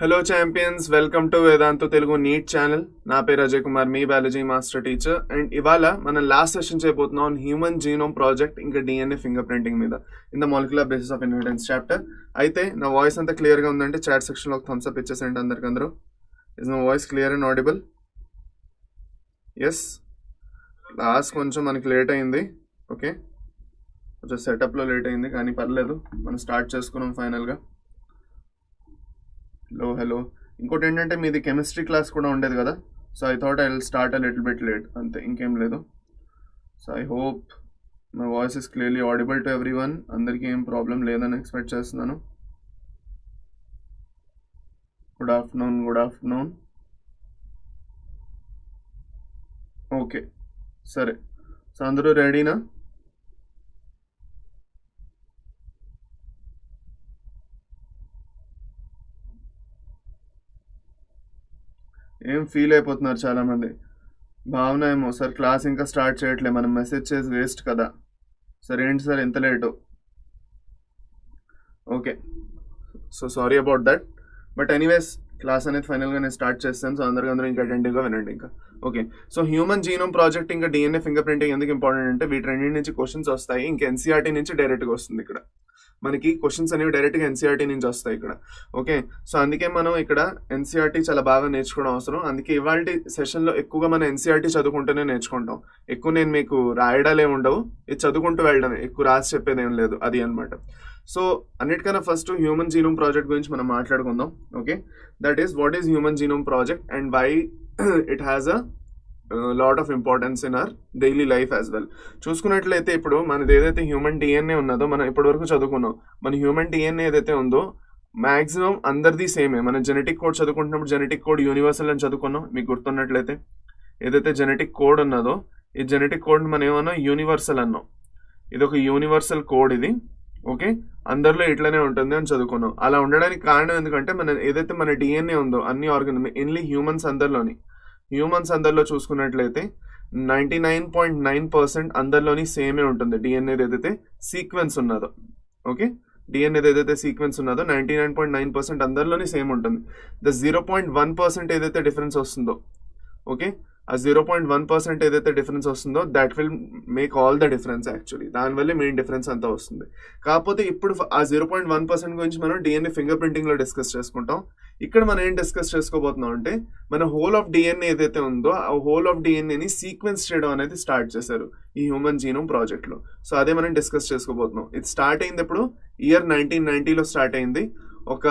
Hello champions, welcome to Vedantu Telugu NEET channel. నా పేరు అజయ్ కుమార్, మీ బయాలజీ మాస్టర్ టీచర్. అండ్ ఇవాళ మనం లాస్ట్ సెషన్ చేయబోతున్నాం హ్యూమన్ జీనోమ్ ప్రాజెక్ట్ ఇంకా డిఎన్ఏ ఫింగర్ ప్రింటింగ్ మీద in the molecular basis of inheritance chapter. అయితే నా వాయిస్ అంతా క్లియర్గా ఉందంటే చాట్ సెక్షన్లో ఒక థమ్స్ అప్ ఇచ్చేసేయండి అందరికందరూ. Is my voice clear and audible? Yes. Last కొంచెం మనకి లేట్ అయింది, ఓకే, కొంచెం సెటప్లో లేట్ అయింది కానీ పర్లేదు, మనం స్టార్ట్ చేసుకున్నాం ఫైనల్గా. హలో. ఇంకోటి ఏంటంటే మీది కెమిస్ట్రీ క్లాస్ కూడా ఉండేది కదా, so I thought I will start a little bit late, అంతే, ఇంకేం లేదు. So I hope my voice is clearly audible to every one. అందరికీ ఏం ప్రాబ్లం లేదని ఎక్స్పెక్ట్ చేస్తున్నాను. Good afternoon. ఓకే, సరే. సో అందరూ రెడీనా? ఏం ఫీల్ అయిపోతున్నారు చాలామంది? భావన ఏమో సార్ క్లాస్ ఇంకా స్టార్ట్ చేయట్లే, మనం మెసేజ్ చేసి వేస్ట్ కదా. సరే ఏంటి సార్ ఎంత late? Okay, so sorry about that. But anyways class అనేది ఫైనల్గా నేను స్టార్ట్ చేస్తాను. సో అందరూ ఇంకా అటెంటివ్గా వినండి ఇంకా. Okay, so human genome project ఇంకా డిఎన్ఏ ఫింగర్ ప్రింటింగ్ ఎందుకు ఇంపార్టెంట్ అంటే వీటి రెండింటి నుంచి క్వశ్చన్స్ వస్తాయి. ఇంకా ఎన్సీఆర్టీ నుంచి డైరెక్ట్గా వస్తుంది. ఇక్కడ మనకి క్వశ్చన్స్ అనేవి డైరెక్ట్గా ఎన్సీఆర్టీ నుంచి వస్తాయి ఇక్కడ. ఓకే, సో అందుకే మనం ఇక్కడ ఎన్సీఆర్టీ చాలా బాగా నేర్చుకోవడం అవసరం. అందుకే ఇవాళ సెషన్లో ఎక్కువగా మనం ఎన్సీఆర్టీ చదువుకుంటూనే నేర్చుకుంటాం. ఎక్కువ నేను మీకు రాయడాలే ఉండవు, ఇది చదువుకుంటూ వెళ్ళడమే, ఎక్కువ రాసి చెప్పేది ఏం లేదు, అది అనమాట. సో అన్నిటికన్నా ఫస్ట్ హ్యూమన్ జీనోమ్ ప్రాజెక్ట్ గురించి మనం మాట్లాడుకుందాం. Okay, that is what is human genome project and why it has a lot of importance in our daily life as well. చూసుకున్నట్లయితే ఇప్పుడు మనది ఏదైతే హ్యూమన్ డిఎన్ఏ ఉన్నదో, మనం ఇప్పటివరకు చదువుకున్నాం, మన హ్యూమన్ డిఎన్ఏ ఏదైతే ఉందో మాక్సిమం అందరిది సేమే. మనం జెనెటిక్ కోడ్ చదువుకుంటున్నప్పుడు జెనెటిక్ కోడ్ యూనివర్సల్ అని చదువుకున్నాం, మీకు గుర్తున్నట్లయితే. ఏదైతే జెనెటిక్ కోడ్ ఉన్నదో ఈ జెనెటిక్ కోడ్ మనం ఏమన్నా యూనివర్సల్ అన్నాం. ఇది ఒక యూనివర్సల్ కోడ్, ఇది ఓకే, అందరిలో ఇట్లనే ఉంటుంది అని చదువుకున్నాం. అలా ఉండడానికి కారణం ఎందుకంటే మన ఏదైతే మన డిఎన్ఏ ఉందో అన్ని ఇన్లీ హ్యూమన్స్ అందరిలో చూసుకున్నట్లయితే 99.9% అందరిలోని సేమే ఉంటుంది. డిఎన్ఏ ఏదైతే సీక్వెన్స్ ఉన్నదో, ఓకే, డిఎన్ఏ ఏదైతే సీక్వెన్స్ ఉన్నదో 99.9% అందరిలోని సేమ్ ఉంటుంది. ద 0.1% ఏదైతే డిఫరెన్స్ వస్తుందో, ఓకే, ఆ 0.1% ఏదైతే డిఫరెన్స్ వస్తుందో that will make all the difference. Actually దానివల్లే మెయిన్ డిఫరెన్స్ అంతా వస్తుంది. కాకపోతే ఇప్పుడు ఆ 0.1% గురించి మనం డిఎన్ఏ ఫింగర్ ప్రింటింగ్లో డిస్కస్ చేసుకుంటాం. ఇక్కడ మనం ఏం డిస్కస్ చేసుకోబోతున్నాం అంటే మన హోల్ ఆఫ్ డిఎన్ఏ ఏదైతే ఉందో ఆ హోల్ ఆఫ్ డిఎన్ఏని సీక్వెన్స్ చేయడం అనేది స్టార్ట్ చేశారు ఈ హ్యూమన్ జీనోమ్ ప్రాజెక్ట్లో. సో అదే మనం డిస్కస్ చేసుకోబోతున్నాం. ఇది స్టార్ట్ అయింది ఎప్పుడు? ఇయర్ 1990లో స్టార్ట్ అయింది. ఒక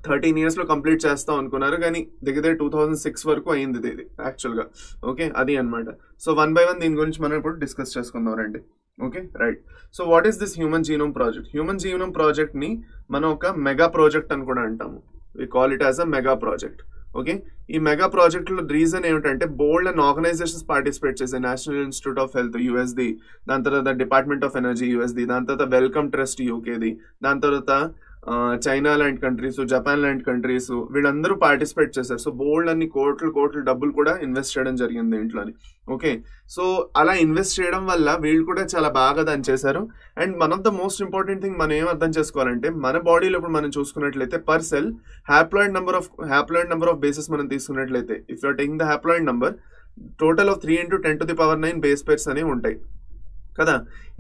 13 yearsలో కంప్లీట్ చేస్తాం అనుకున్నారు, కానీ దగ్గర 2006 వరకు అయింది ఇది యాక్చువల్గా. ఓకే, అది అనమాట. సో 1 by 1 దీని గురించి మనం ఇప్పుడు డిస్కస్ చేసుకుందాం రండి. Okay, right. So what is this human genome project? Human genome ప్రాజెక్ట్ని మనం ఒక మెగా ప్రాజెక్ట్ అని కూడా అంటాము. We call it as a mega project. Okay, ఈ మెగా ప్రాజెక్ట్లో రీజన్ ఏమిటంటే బోల్డ్ అండ్ ఆర్గనైజేషన్స్ పార్టిసిపేట్ చేసే. నేషనల్ ఇన్స్టిట్యూట్ ఆఫ్ హెల్త్ యూఎస్ది, దాని తర్వాత డిపార్ట్మెంట్ ఆఫ్ ఎనర్జీ యూఎస్ది, దాని తర్వాత వెల్కమ్ ట్రస్ట్ యూకేది, దాని తర్వాత చైనా లాంటి కంట్రీస్, జపాన్ లాంటి కంట్రీస్, వీళ్ళందరూ పార్టిసిపేట్ చేశారు. సో బోల్డ్ అన్ని కోట్లు డబ్బులు కూడా ఇన్వెస్ట్ చేయడం జరిగింది దీంట్లోని. ఓకే, సో అలా ఇన్వెస్ట్ చేయడం వల్ల వీళ్ళు కూడా చాలా బాగా దాన్ని చేశారు. And one of the most important thing మనం ఏం అర్థం చేసుకోవాలంటే మన బాడీలో ఇప్పుడు మనం చూసుకున్నట్లయితే per cell haploid number of bases మనం తీసుకున్నట్లయితే, if you're taking the haploid number, total of 3 × 10⁹ base pairs అనేవి ఉంటాయి కదా.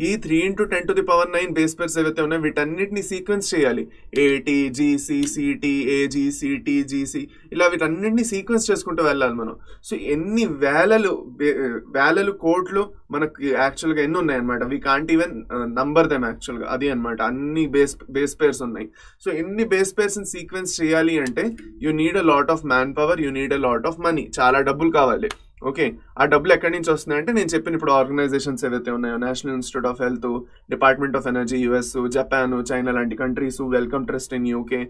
ఈ 3 × 10⁹ బేస్ పేర్స్ ఏవైతే ఉన్నాయో వీటన్నిటిని సీక్వెన్స్ చేయాలి. AT, GC, CT, AG, CT, GC, ఇలా వీటన్నిటిని సీక్వెన్స్ చేసుకుంటూ వెళ్ళాలి మనం. సో ఎన్ని వేలలు కోట్లు మనకి యాక్చువల్గా ఎన్ని ఉన్నాయన్నమాట. We can't even number them యాక్చువల్గా, అది అనమాట. అన్ని బేస్ పేర్స్ ఉన్నాయి. సో ఎన్ని బేస్ పేర్స్ని సీక్వెన్స్ చేయాలి అంటే you need a lot of man power, you need a lot of money, చాలా డబ్బులు కావాలి. ఓకే, ఆ డబ్బులు ఎక్కడి నుంచి వస్తున్నాయంటే నేను చెప్పిన ఇప్పుడు ఆర్గనైజేషన్స్ ఏవైతే ఉన్నాయో, national institute of health, department of energy US, Japan, China లాంటి countries, Welcome Trust in UK,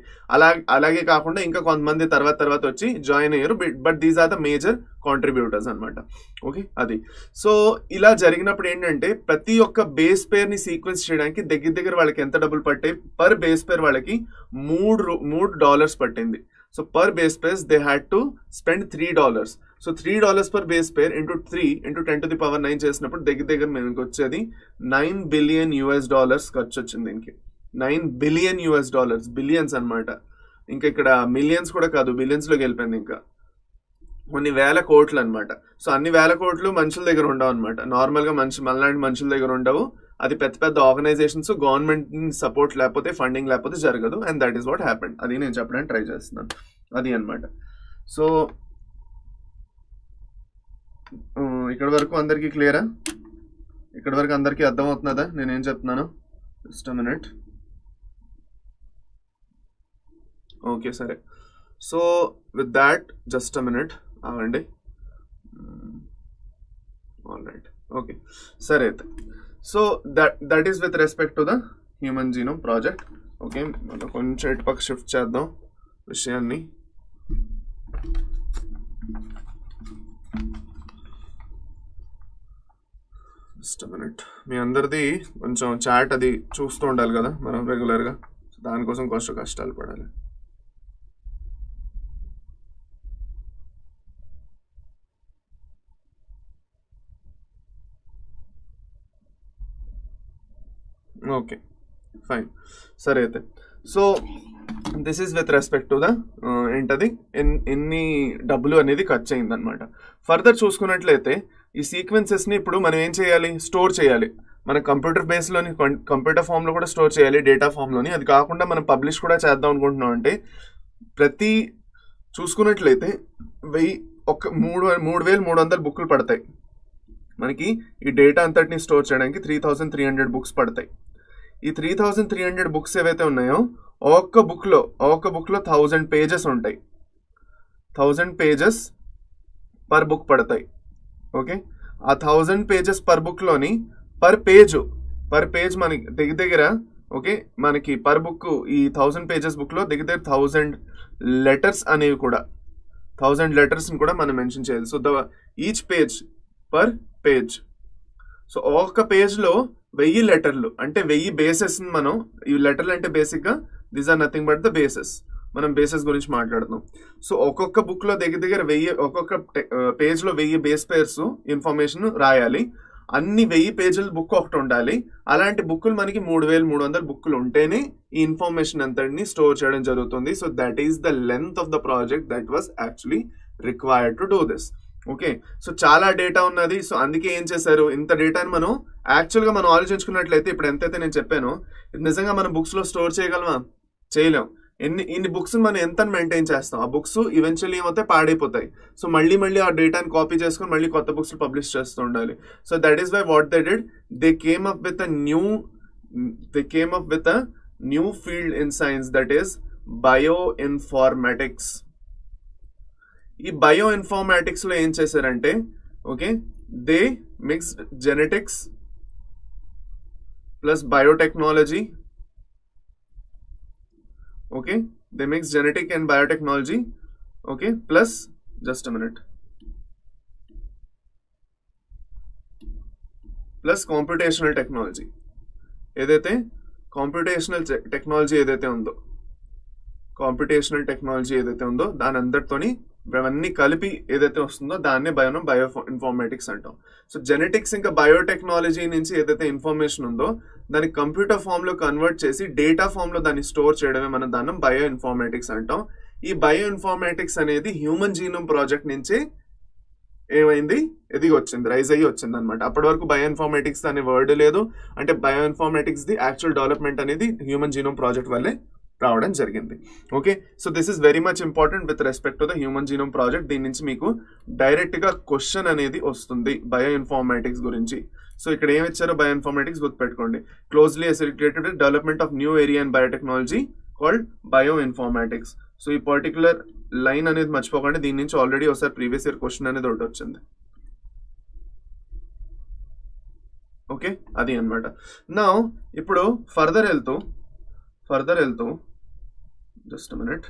అలాగే కాకుండా ఇంకా కొంతమంది తర్వాత వచ్చి జాయిన్ అయ్యారు. But these are the major contributors అనమాట. ఓకే, అది. సో ఇలా జరిగినప్పుడు ఏంటంటే ప్రతి ఒక్క బేస్ పేర్ని సీక్వెన్స్ చేయడానికి దగ్గర వాళ్ళకి ఎంత డబ్బులు పట్టాయి? పర్ బేస్ పేర్ వాళ్ళకి $3 పట్టింది. So per base pairs they had to spend $3. So $3 per base pair into 3 × 10⁹ చేసినప్పుడు దగ్గర మనకి వచ్చేది $9 billion ఖర్చు వచ్చింది దీనికి. $9 billion, బిలియన్స్ అనమాట. ఇంకా ఇక్కడ మిలియన్స్ కూడా కాదు, బిలియన్స్లోకి వెళ్ళిపోయింది, ఇంకా కొన్ని వేల కోట్లు అనమాట. సో అన్ని వేల కోట్లు మనుషుల దగ్గర ఉండవు అనమాట. నార్మల్గా మనలాంటి మనుషుల దగ్గర ఉండవు. అది పెద్ద పెద్ద ఆర్గనైజేషన్స్, గవర్నమెంట్ సపోర్ట్ లేకపోతే, ఫండింగ్ లేకపోతే జరగదు. And that is what happened. అది నేను చెప్పడానికి ట్రై చేస్తున్నాను. అది అనమాట. సో ఇక్కడ వరకు అందరికీ క్లియరా? ఇక్కడ వరకు అందరికీ అర్థమవుతున్నదా నేనేం చెప్తున్నాను? Just a minute. ఓకే, సరే. So with that just a minute అవండి. ఆల్ రైట్, ఓకే, సరే అయితే. So that is with respect to the human genome project. Okay, మనం కొంచెం ఇటుపక్క షిఫ్ట్ చేద్దాం విషయాన్ని. Just a minute. మీ అందరిది కొంచెం చాట్ అది చూస్తూ ఉండాలి కదా మనం రెగ్యులర్గా. దానికోసం కొంచెం కష్టాలు పడాలి. ఓకే, ఫైన్, సరే అయితే. So this is with respect to the ఏంటది ఎన్ని డబ్బులు అనేది ఖర్చు అయిందనమాట. ఫర్దర్ చూసుకున్నట్లయితే ఈ సీక్వెన్సెస్ని ఇప్పుడు మనం ఏం చేయాలి? స్టోర్ చేయాలి. మన కంప్యూటర్ బేస్లోని, కంప్యూటర్ ఫామ్లో కూడా స్టోర్ చేయాలి, డేటా ఫామ్లోని. అది కాకుండా మనం పబ్లిష్ కూడా చేద్దాం అనుకుంటున్నాం. అంటే ప్రతి చూసుకున్నట్లయితే 3,300 బుక్లు పడతాయి మనకి. ఈ డేటా అంతటిని స్టోర్ చేయడానికి 3,300 బుక్స్ పడతాయి. ఈ 3,300 బుక్స్ ఏవైతే ఉన్నాయో ఒక్క బుక్లో 1000 పేజెస్ ఉంటాయి. 1000 పేజెస్ పర్ బుక్ పడతాయి. ఓకే, ఆ 1000 పేజెస్ పర్ బుక్లోని పర్ పేజ్ మనకి దగ్గర ఓకే, మనకి పర్ బుక్ ఈ 1000 పేజెస్ బుక్లో దగ్గర 1000 లెటర్స్ అనేవి కూడా, 1000 లెటర్స్ని కూడా మనం మెన్షన్ చేయాలి. So each page per page. So ఒక్క పేజ్లో 1000 లెటర్లు అంటే 1000 బేసెస్. మనం ఈ లెటర్లు అంటే బేసిక్గా these are nothing but the bases. మనం బేసెస్ గురించి మాట్లాడుతున్నాం. సో ఒక్కొక్క బుక్లో దగ్గర 1000, ఒక్కొక్క పేజ్లో 1000 బేస్ పేర్స్ ఇన్ఫర్మేషన్ రాయాలి. అన్ని 1000 పేజీల బుక్ ఒకటి ఉండాలి. అలాంటి బుక్కులు మనకి 3,300 బుక్కులు ఉంటేనే ఈ ఇన్ఫర్మేషన్ అంతటిని స్టోర్ చేయడం జరుగుతుంది. So that is the length of the project that was actually required to do this. Okay, so చాలా డేటా ఉన్నది. సో అందుకే ఏం చేశారు, ఇంత డేటాని మనం యాక్చువల్గా మనం ఆలోచించుకున్నట్లయితే ఇప్పుడు ఎంతైతే నేను చెప్పానో, ఇది నిజంగా మనం బుక్స్లో స్టోర్ చేయగలమా? చేయలేం. ఇన్ని బుక్స్ మనం ఎంత మెయింటైన్ చేస్తాం? ఆ బుక్స్ ఈవెన్చువల్లీ ఏమవుతాయి, పాడైపోతాయి. సో మళ్ళీ ఆ డేటాని కాపీ చేసుకొని మళ్ళీ కొత్త బుక్స్ పబ్లిష్ చేస్తూ ఉండాలి. So that is why what they did, they came up with a new field in science, that is bioinformatics. ఈ బయో ఇన్ఫార్మాటిక్స్ లో ఏం చేశారంటే, okay, they mixed genetics plus biotechnology. Okay, they mix genetic and biotechnology. Okay, plus just a minute, plus computational technology. ఏదైతే computational technology ఏదైతే ఉందో దాని అందరితోని ఇవన్నీ కలిపి ఏదైతే వస్తుందో దాన్నే బయో ఇన్ఫార్మాటిక్స్ అంటాం. సో జెనెటిక్స్ ఇంకా బయోటెక్నాలజీ నుంచి ఏదైతే ఇన్ఫర్మేషన్ ఉందో దాన్ని కంప్యూటర్ ఫామ్ లో కన్వర్ట్ చేసి డేటా ఫామ్ లో దాన్ని స్టోర్ చేయడమే మనం దాన్ని బయో ఇన్ఫార్మాటిక్స్ అంటాం. ఈ బయో ఇన్ఫార్మాటిక్స్ అనేది హ్యూమన్ జీనోమ్ ప్రాజెక్ట్ నుంచి ఏమైంది, రైజ్ అయ్యి వచ్చింది అనమాట. అప్పటి వరకు బయో ఇన్ఫార్మాటిక్స్ అనే వర్డ్ లేదు. అంటే బయో ఇన్ఫార్మాటిక్స్ ది యాక్చువల్ డెవలప్మెంట్ అనేది హ్యూమన్ జీనోమ్ ప్రాజెక్ట్ వల్లే రావడం జరిగింది. Okay, so this is very much important with respect to the human genome project. దీని నుంచి మీకు డైరెక్ట్ గా క్వశ్చన్ అనేది వస్తుంది బయో ఇన్ఫార్మాటిక్స్ గురించి. సో ఇక్కడ ఏమి ఇచ్చారో బయో ఇన్ఫార్మాటిక్స్ గుర్తుపెట్టుకోండి. Closely associated with development of new area and biotechnology called bioinformatics. So ఈ పర్టికులర్ లైన్ అనేది మర్చిపోకండి. దీని నుంచి ఆల్రెడీ ఒకసారి ప్రీవియస్ ఇయర్ క్వశ్చన్ అనేది ఒకటి వచ్చింది. ఓకే, అది అనమాట. నా ఇప్పుడు ఫర్దర్ వెళ్తూ just a minute,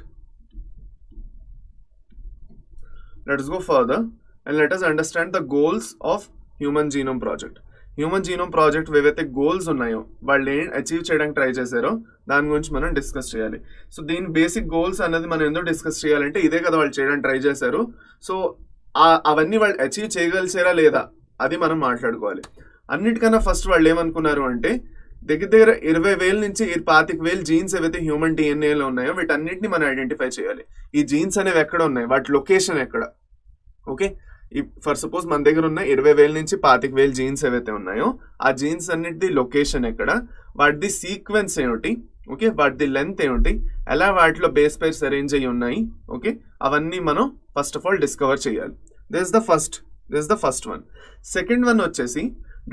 let us go further and let us understand the goals of human genome project. Human genome project ఏవైతే గోల్స్ ఉన్నాయో వాళ్ళు ఏం అచీవ్ చేయడానికి ట్రై చేశారో దాని గురించి మనం డిస్కస్ చేయాలి. సో దీని బేసిక్ గోల్స్ అనేది మనం ఎందుకు డిస్కస్ చేయాలంటే ఇదే కదా వాళ్ళు చేయడానికి ట్రై చేశారు. సో అవన్నీ వాళ్ళు అచీవ్ చేయగలిచారా లేదా అది మనం మాట్లాడుకోవాలి. అన్నిటికన్నా ఫస్ట్ వాళ్ళు ఏమనుకున్నారు అంటే దగ్గర 20,000 నుంచి 25,000 జీన్స్ ఏవైతే హ్యూమన్ డిఎన్ఏలో ఉన్నాయో వీటన్నిటిని మనం ఐడెంటిఫై చేయాలి. ఈ జీన్స్ అనేవి ఎక్కడ ఉన్నాయి, వాటి లొకేషన్ ఎక్కడ. ఓకే, ఫర్ సపోజ్ మన దగ్గర ఉన్న 20,000 నుంచి 25,000 జీన్స్ ఏవైతే ఉన్నాయో ఆ జీన్స్ అన్నిటిది లొకేషన్ ఎక్కడ, వాటిది సీక్వెన్స్ ఏమిటి, ఓకే, వాటిది లెంత్ ఏమిటి, ఎలా వాటిలో బేస్ పేర్స్ అరేంజ్ అయ్యి ఉన్నాయి, ఓకే, అవన్నీ మనం ఫస్ట్ ఆఫ్ ఆల్ డిస్కవర్ చేయాలి. This the first one. Second one వచ్చేసి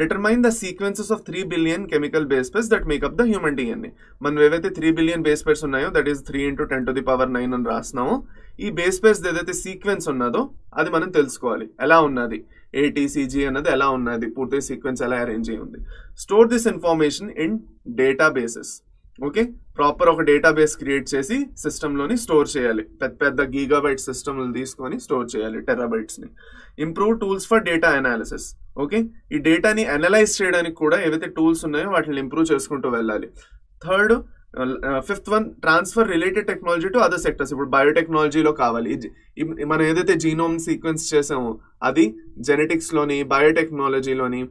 determine the sequences of 3 billion chemical base pairs that make up the human DNA. మనం ఏవైతే 3 బిలియన్ బేస్ పేర్స్ ఉన్నాయో, దట్ ఈస్ 3 × 10⁹ అని రాస్తున్నామో, ఈ బేస్ పేర్స్ ఏదైతే సీక్వెన్స్ ఉన్నదో అది మనం తెలుసుకోవాలి. ఎలా ఉన్నది, ATCG అన్నది ఎలా ఉన్నది, పూర్తి సీక్వెన్స్ ఎలా అరేంజ్ అయ్యి ఉంది. Store this information in data bases. Okay, proper ఒక డేటాబేస్ క్రియేట్ చేసి సిస్టంలోని స్టోర్ చేయాలి. పెద్ద గీగాబైట్ సిస్టమ్లు తీసుకొని స్టోర్ చేయాలి, టెరాబైట్స్ని. Improve tools for data analysis. Okay, ఈ డేటాని అనలైజ్ చేయడానికి కూడా ఏవైతే టూల్స్ ఉన్నాయో వాటిని ఇంప్రూవ్ చేసుకుంటూ వెళ్ళాలి. Fifth one, transfer related technology to other sectors. ఇప్పుడు బయోటెక్నాలజీలో కావాలి, మనం ఏదైతే జీనోమ్ సీక్వెన్స్ చేసామో అది జెనెటిక్స్లోని, బయోటెక్నాలజీలోని,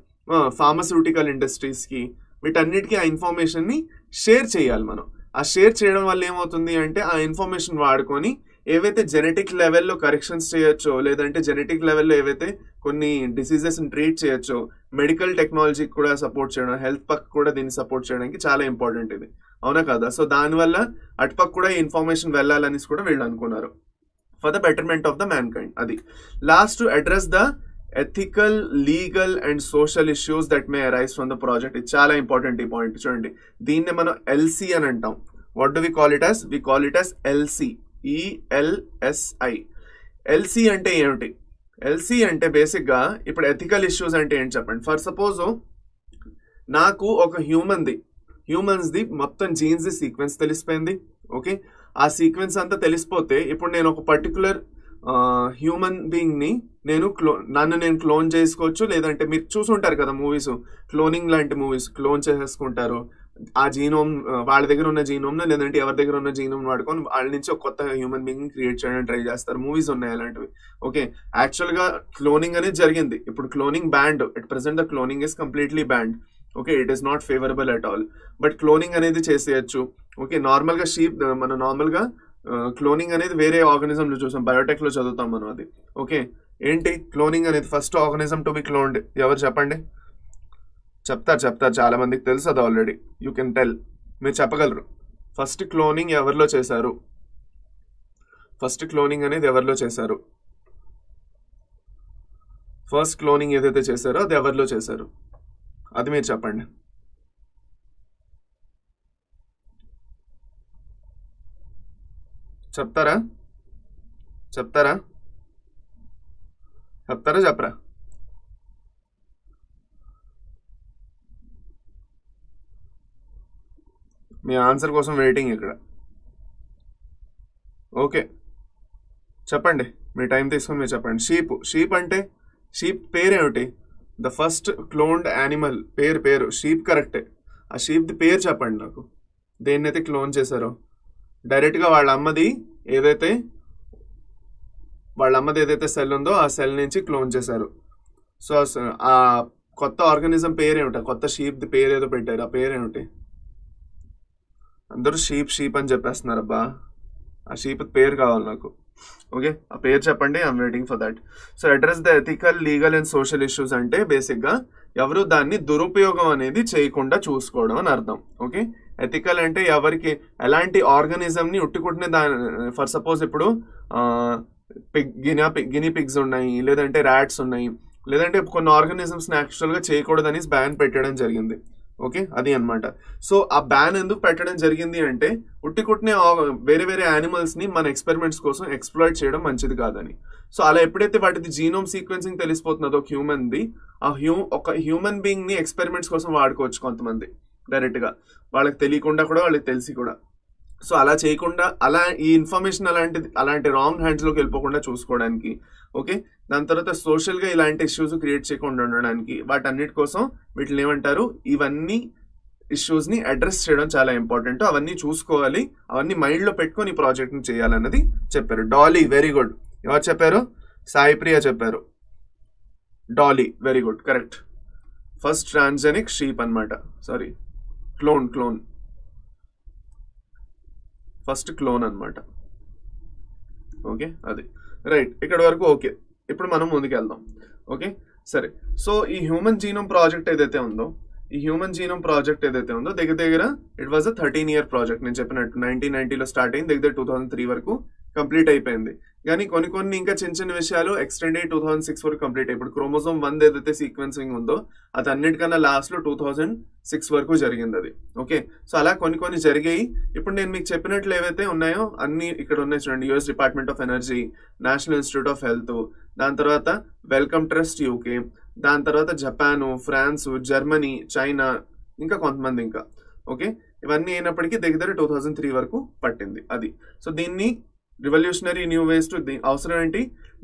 ఫార్మస్యూటికల్ ఇండస్ట్రీస్కి, వీటన్నిటికీ ఆ ఇన్ఫర్మేషన్ని షేర్ చేయాలి మనం. ఆ షేర్ చేయడం వల్ల ఏమవుతుంది అంటే ఆ ఇన్ఫర్మేషన్ వాడుకొని ఏవైతే జెనెటిక్ లెవెల్లో కరెక్షన్స్ చేయొచ్చో, లేదంటే జెనెటిక్ లెవెల్లో ఏవైతే కొన్ని డిసీజెస్ని ట్రీట్ చేయొచ్చో, మెడికల్ టెక్నాలజీకి కూడా సపోర్ట్ చేయడం, హెల్త్ పక్క కూడా దీన్ని సపోర్ట్ చేయడానికి చాలా ఇంపార్టెంట్ ఇది, అవునా కదా. సో దానివల్ల అటుపక్క కూడా ఈ ఇన్ఫర్మేషన్ వెళ్ళాలని కూడా వీళ్ళు అనుకున్నారు, for the betterment of the mankind. అది last, to address the ethical, legal and social issues that may arise from the project. ఇది చాలా ఇంపార్టెంట్ ఈ పాయింట్. చూడండి, దీన్ని మనం LC అని అంటాం. What do we call it as? We call it as LC, ELSI. LC అంటే ఏమిటి? LC అంటే బేసిక్గా ఇప్పుడు ఎథికల్ ఇష్యూస్ అంటే ఏంటి చెప్పండి. ఫర్ సపోజ్ నాకు ఒక హ్యూమన్స్ది మొత్తం జీన్స్ది సీక్వెన్స్ తెలిసిపోయింది. ఓకే, ఆ సీక్వెన్స్ అంతా తెలిసిపోతే ఇప్పుడు నేను ఒక పర్టికులర్ హ్యూమన్ బీయింగ్ని నన్ను నేను క్లోన్ చేసుకోవచ్చు. లేదంటే మీరు చూసుంటారు కదా మూవీస్, క్లోనింగ్ లాంటి మూవీస్, క్లోన్ చేసేసుకుంటారు. ఆ జీనోమ్, వాళ్ళ దగ్గర ఉన్న జీనోమ్ని లేదంటే ఎవరి దగ్గర ఉన్న జీనోమ్ వాడుకొని వాళ్ళ నుంచి ఒక కొత్త హ్యూమన్ బీయింగ్ క్రియేట్ చేయడానికి ట్రై చేస్తారు. మూవీస్ ఉన్నాయి అలాంటివి. ఓకే, యాక్చువల్గా క్లోనింగ్ అనేది జరిగింది. ఇప్పుడు cloning band, at present the cloning is completely band. Okay, it is not favourable at all. But cloning అనేది చేసేయచ్చు. ఓకే, నార్మల్గా మనం నార్మల్గా క్లోనింగ్ అనేది వేరే ఆర్గానిజంలో చూసాం, బయోటెక్లో చదువుతాం మనం అది. ఓకే, ఏంటి క్లోనింగ్ అనేది? First organism to be cloned ఎవరు చెప్పండి? చెప్తారు, చాలా మందికి తెలుసు అది ఆల్రెడీ. యూ కెన్ టెల్, మీరు చెప్పగలరు. ఫస్ట్ క్లోనింగ్ ఎవరిలో చేశారు? ఫస్ట్ క్లోనింగ్ అనేది ఎవరిలో చేశారు? ఫస్ట్ క్లోనింగ్ ఏదైతే చేశారో అది ఎవరిలో చేశారు? అది మీరు చెప్పండి. చెప్తారా చెప్పరా? మీ ఆన్సర్ కోసం వెయిటింగ్ ఇక్కడ. ఓకే, చెప్పండి, మీ టైం తీసుకొని మీరు చెప్పండి. షీప్ అంటే షీప్ పేరేమిటి? ద ఫస్ట్ క్లోన్డ్ యానిమల్ పేరు షీప్ కరెక్టే. ఆ షీప్ది పేరు చెప్పండి నాకు, దేన్నైతే క్లోన్ చేశారో. డైరెక్ట్గా వాళ్ళ అమ్మది ఏదైతే సెల్ ఉందో ఆ సెల్ నుంచి క్లోన్ చేశారు. సో ఆ కొత్త ఆర్గానిజం పేరేమిటి? కొత్త షీప్ది పేరు ఏదో పెట్టారు, ఆ పేరేమిటి? అందరూ షీప్ అని చెప్పేస్తున్నారు. అబ్బా, ఆ షీప్ పేరు కావాలి నాకు. ఓకే, ఆ పేరు చెప్పండి, I'm waiting for that. So address the ethical, legal and social issues అంటే బేసిక్గా ఎవరు దాన్ని దురుపయోగం అనేది చేయకుండా చూసుకోవడం అని అర్థం. ఓకే, ఎథికల్ అంటే ఎవరికి ఎలాంటి ఆర్గానిజంని ఉట్టుకుంటున్న ఫర్ సపోజ్ ఇప్పుడు గినీ పిగ్స్ ఉన్నాయి, లేదంటే ర్యాట్స్ ఉన్నాయి, లేదంటే కొన్ని ఆర్గానిజమ్స్ని యాక్చువల్గా చేయకూడదని బ్యాన్ పెట్టడం జరిగింది. ఓకే, అది అనమాట. సో ఆ బ్యాన్ ఎందుకు పెట్టడం జరిగింది అంటే ఉట్టికుట్టిన వేరే యానిమల్స్ని మన ఎక్స్పెరిమెంట్స్ కోసం ఎక్స్ప్లాయిట్ చేయడం మంచిది కాదని. సో అలా ఎప్పుడైతే వాటిది జీనోమ్ సీక్వెన్సింగ్ తెలిసిపోతున్నదో హ్యూమన్ది, ఒక హ్యూమన్ బీయింగ్ని ఎక్స్పెరిమెంట్స్ కోసం వాడుకోవచ్చు కొంతమంది డైరెక్ట్గా, వాళ్ళకి తెలియకుండా కూడా, వాళ్ళకి తెలిసి కూడా. సో అలా చేయకుండా, ఈ ఇన్ఫర్మేషన్ అలాంటి రాంగ్ హ్యాండ్స్లోకి వెళ్ళిపోకుండా చూసుకోవడానికి. ఓకే, దాని తర్వాత సోషల్గా ఇలాంటి ఇష్యూస్ క్రియేట్ చేయకుండా ఉండడానికి, వాటన్నిటి కోసం వీటిని ఏమంటారు, ఇవన్నీ ఇష్యూస్ని అడ్రస్ చేయడం చాలా ఇంపార్టెంట్. అవన్నీ చూసుకోవాలి, అవన్నీ మైండ్లో పెట్టుకొని ఈ ప్రాజెక్ట్ని చేయాలన్నది చెప్పారు. Dolly, very good. ఎవరు చెప్పారు? సాయి ప్రియ చెప్పారు. Dolly, very good, correct. First transgenic sheep అనమాట. సారీ, క్లోన్ ఫస్ట్ క్లోన్ అనమాట. ఓకే, అది రైట్. ఇక్కడ వరకు ఓకే. ఇప్పుడు మనం ముందుకెళ్దాం. ఓకే, సరే. సో ఈ హ్యూమన్ జీనోమ్ ప్రాజెక్ట్ ఏదైతే ఉందో దగ్గర దగ్గర ఇట్ వాజ్ 13-year ప్రాజెక్ట్. నేను చెప్పినట్టు 1990లో స్టార్ట్ అయింది, దగ్గర 2003 వరకు కంప్లీట్ అయిపోయింది. కానీ కొన్ని ఇంకా చిన్న విషయాలు ఎక్స్టెండ్ అయ్యి 2006 వరకు కంప్లీట్ అయ్యి, ఇప్పుడు క్రోమోజోమ్ 1 ఏదైతే సీక్వెన్సింగ్ ఉందో అది అన్నిటికన్నా లాస్ట్ లో 2006 వరకు జరిగింది అది. ఓకే, సో అలా కొన్ని జరిగాయి. ఇప్పుడు నేను మీకు చెప్పినట్లు ఏవైతే ఉన్నాయో అన్ని ఇక్కడ ఉన్నాయి చూడండి. US department of energy, national institute of health, దాని తర్వాత వెల్కమ్ ట్రస్ట్ యూకే, దాని తర్వాత జపాను, ఫ్రాన్స్, జర్మనీ, చైనా, ఇంకా కొంతమంది ఇంకా. ఓకే, ఇవన్నీ అయినప్పటికీ దగ్గర 2003 వరకు పట్టింది అది. సో దీన్ని రివల్యూషనరీ న్యూ వేస్ టు అవసరం ఏంటి,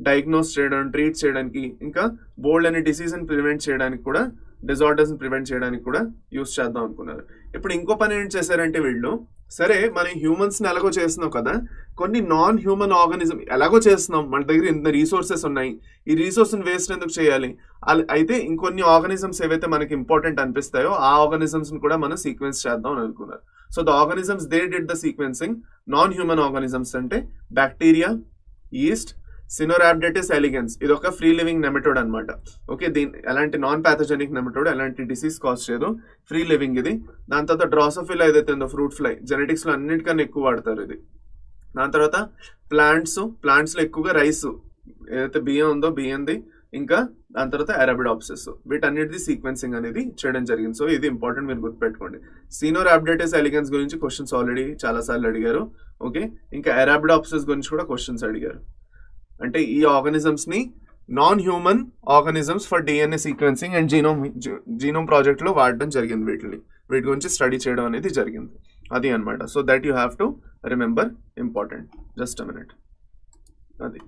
డయాగ్నోస్ చేయడం, ట్రీట్ చేయడానికి, ఇంకా బోల్డ్ అనే డిసీజ్ని ప్రివెంట్ చేయడానికి కూడా, డిజార్డర్స్ని ప్రివెంట్ చేయడానికి కూడా యూస్ చేద్దాం అనుకున్నారు. ఇప్పుడు ఇంకో పని ఏం చేశారంటే వీళ్ళు, సరే మనం హ్యూమన్స్ని ఎలాగో చేస్తున్నాం కదా, కొన్ని నాన్ హ్యూమన్ ఆర్గానిజం ఎలాగో చేస్తున్నాం, మన దగ్గర ఇంత రీసోర్సెస్ ఉన్నాయి, ఈ రీసోర్స్ని వేస్ట్ ఎందుకు చేయాలి, అయితే ఇంకొన్ని ఆర్గానిజమ్స్ ఏవైతే మనకి ఇంపార్టెంట్ అనిపిస్తాయో ఆ ఆర్గానిజమ్స్ని కూడా మనం సీక్వెన్స్ చేద్దాం అని అనుకున్నారు. So the organisms they did the sequencing. Non human organisms అంటే బ్యాక్టీరియా, ఈస్ట్, సినోరాబ్డేటిస్ ఎలిగెన్స్, ఇది ఒక ఫ్రీ లివింగ్ నెమటోడ్ అనమాట. ఓకే, దీని ఎలాంటి నాన్ ప్యాథోజెనిక్ నెమటోడ్, ఎలాంటి డిసీజ్ కాజ్ చేయదు, ఫ్రీ లివింగ్ ఇది. దాని తర్వాత డ్రాసోఫిలా ఏదైతే ఉందో ఫ్రూట్ ఫ్లై, జెనెటిక్స్ లో అన్నిటికన్నా ఎక్కువ వాడతారు ఇది. దాని తర్వాత ప్లాంట్స్ లో ఎక్కువగా రైస్ ఏదైతే బియ్యం ఉందో బియ్యంది, ఇంకా దాని తర్వాత అరాబిడాప్సిస్, వీటన్నిటిది సీక్వెన్సింగ్ అనేది చేయడం జరిగింది. సో ఇది ఇంపార్టెంట్, మీరు గుర్తుపెట్టుకోండి. సినోరాబ్డేటిస్ ఎలిగెన్స్ గురించి క్వశ్చన్స్ ఆల్రెడీ చాలా సార్లు అడిగారు. ఓకే, ఇంకా అరాబిడాప్సిస్ గురించి కూడా క్వశ్చన్స్ అడిగారు. అంటే ఈ ఆర్గానిజమ్స్ ని non human organisms for DNA sequencing and genome project లో వాడడం జరిగింది. వీటి గురించి స్టడీ చేయడం అనేది జరిగింది, అది అనమాట. So that you have to remember, important. Just a minute, అది.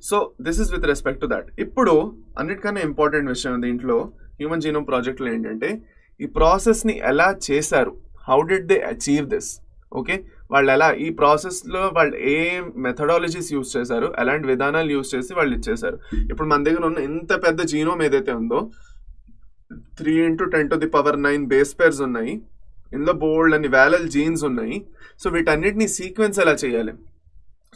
So this is with respect to that. ఇప్పుడు అన్నిటికన్నా ఇంపార్టెంట్ విషయం దీంట్లో హ్యూమన్ జీనోమ్ ప్రాజెక్ట్లో ఏంటంటే, ఈ ప్రాసెస్ని ఎలా చేశారు, how did they achieve this. Okay, వాళ్ళు ఎలా ఈ ప్రాసెస్లో వాళ్ళు ఏ మెథడాలజీస్ యూజ్ చేశారు, ఎలాంటి విధానాలు యూజ్ చేసి వాళ్ళు ఇచ్చేశారు. ఇప్పుడు మన దగ్గర ఉన్న ఇంత పెద్ద జీనోమ్ ఏదైతే ఉందో 3 × 10⁹ బేస్ పేర్స్ ఉన్నాయి, ఇందులో బోల్డ్ అని వేల జీన్స్ ఉన్నాయి. సో వీటన్నిటిని సీక్వెన్స్ ఎలా చేయాలి.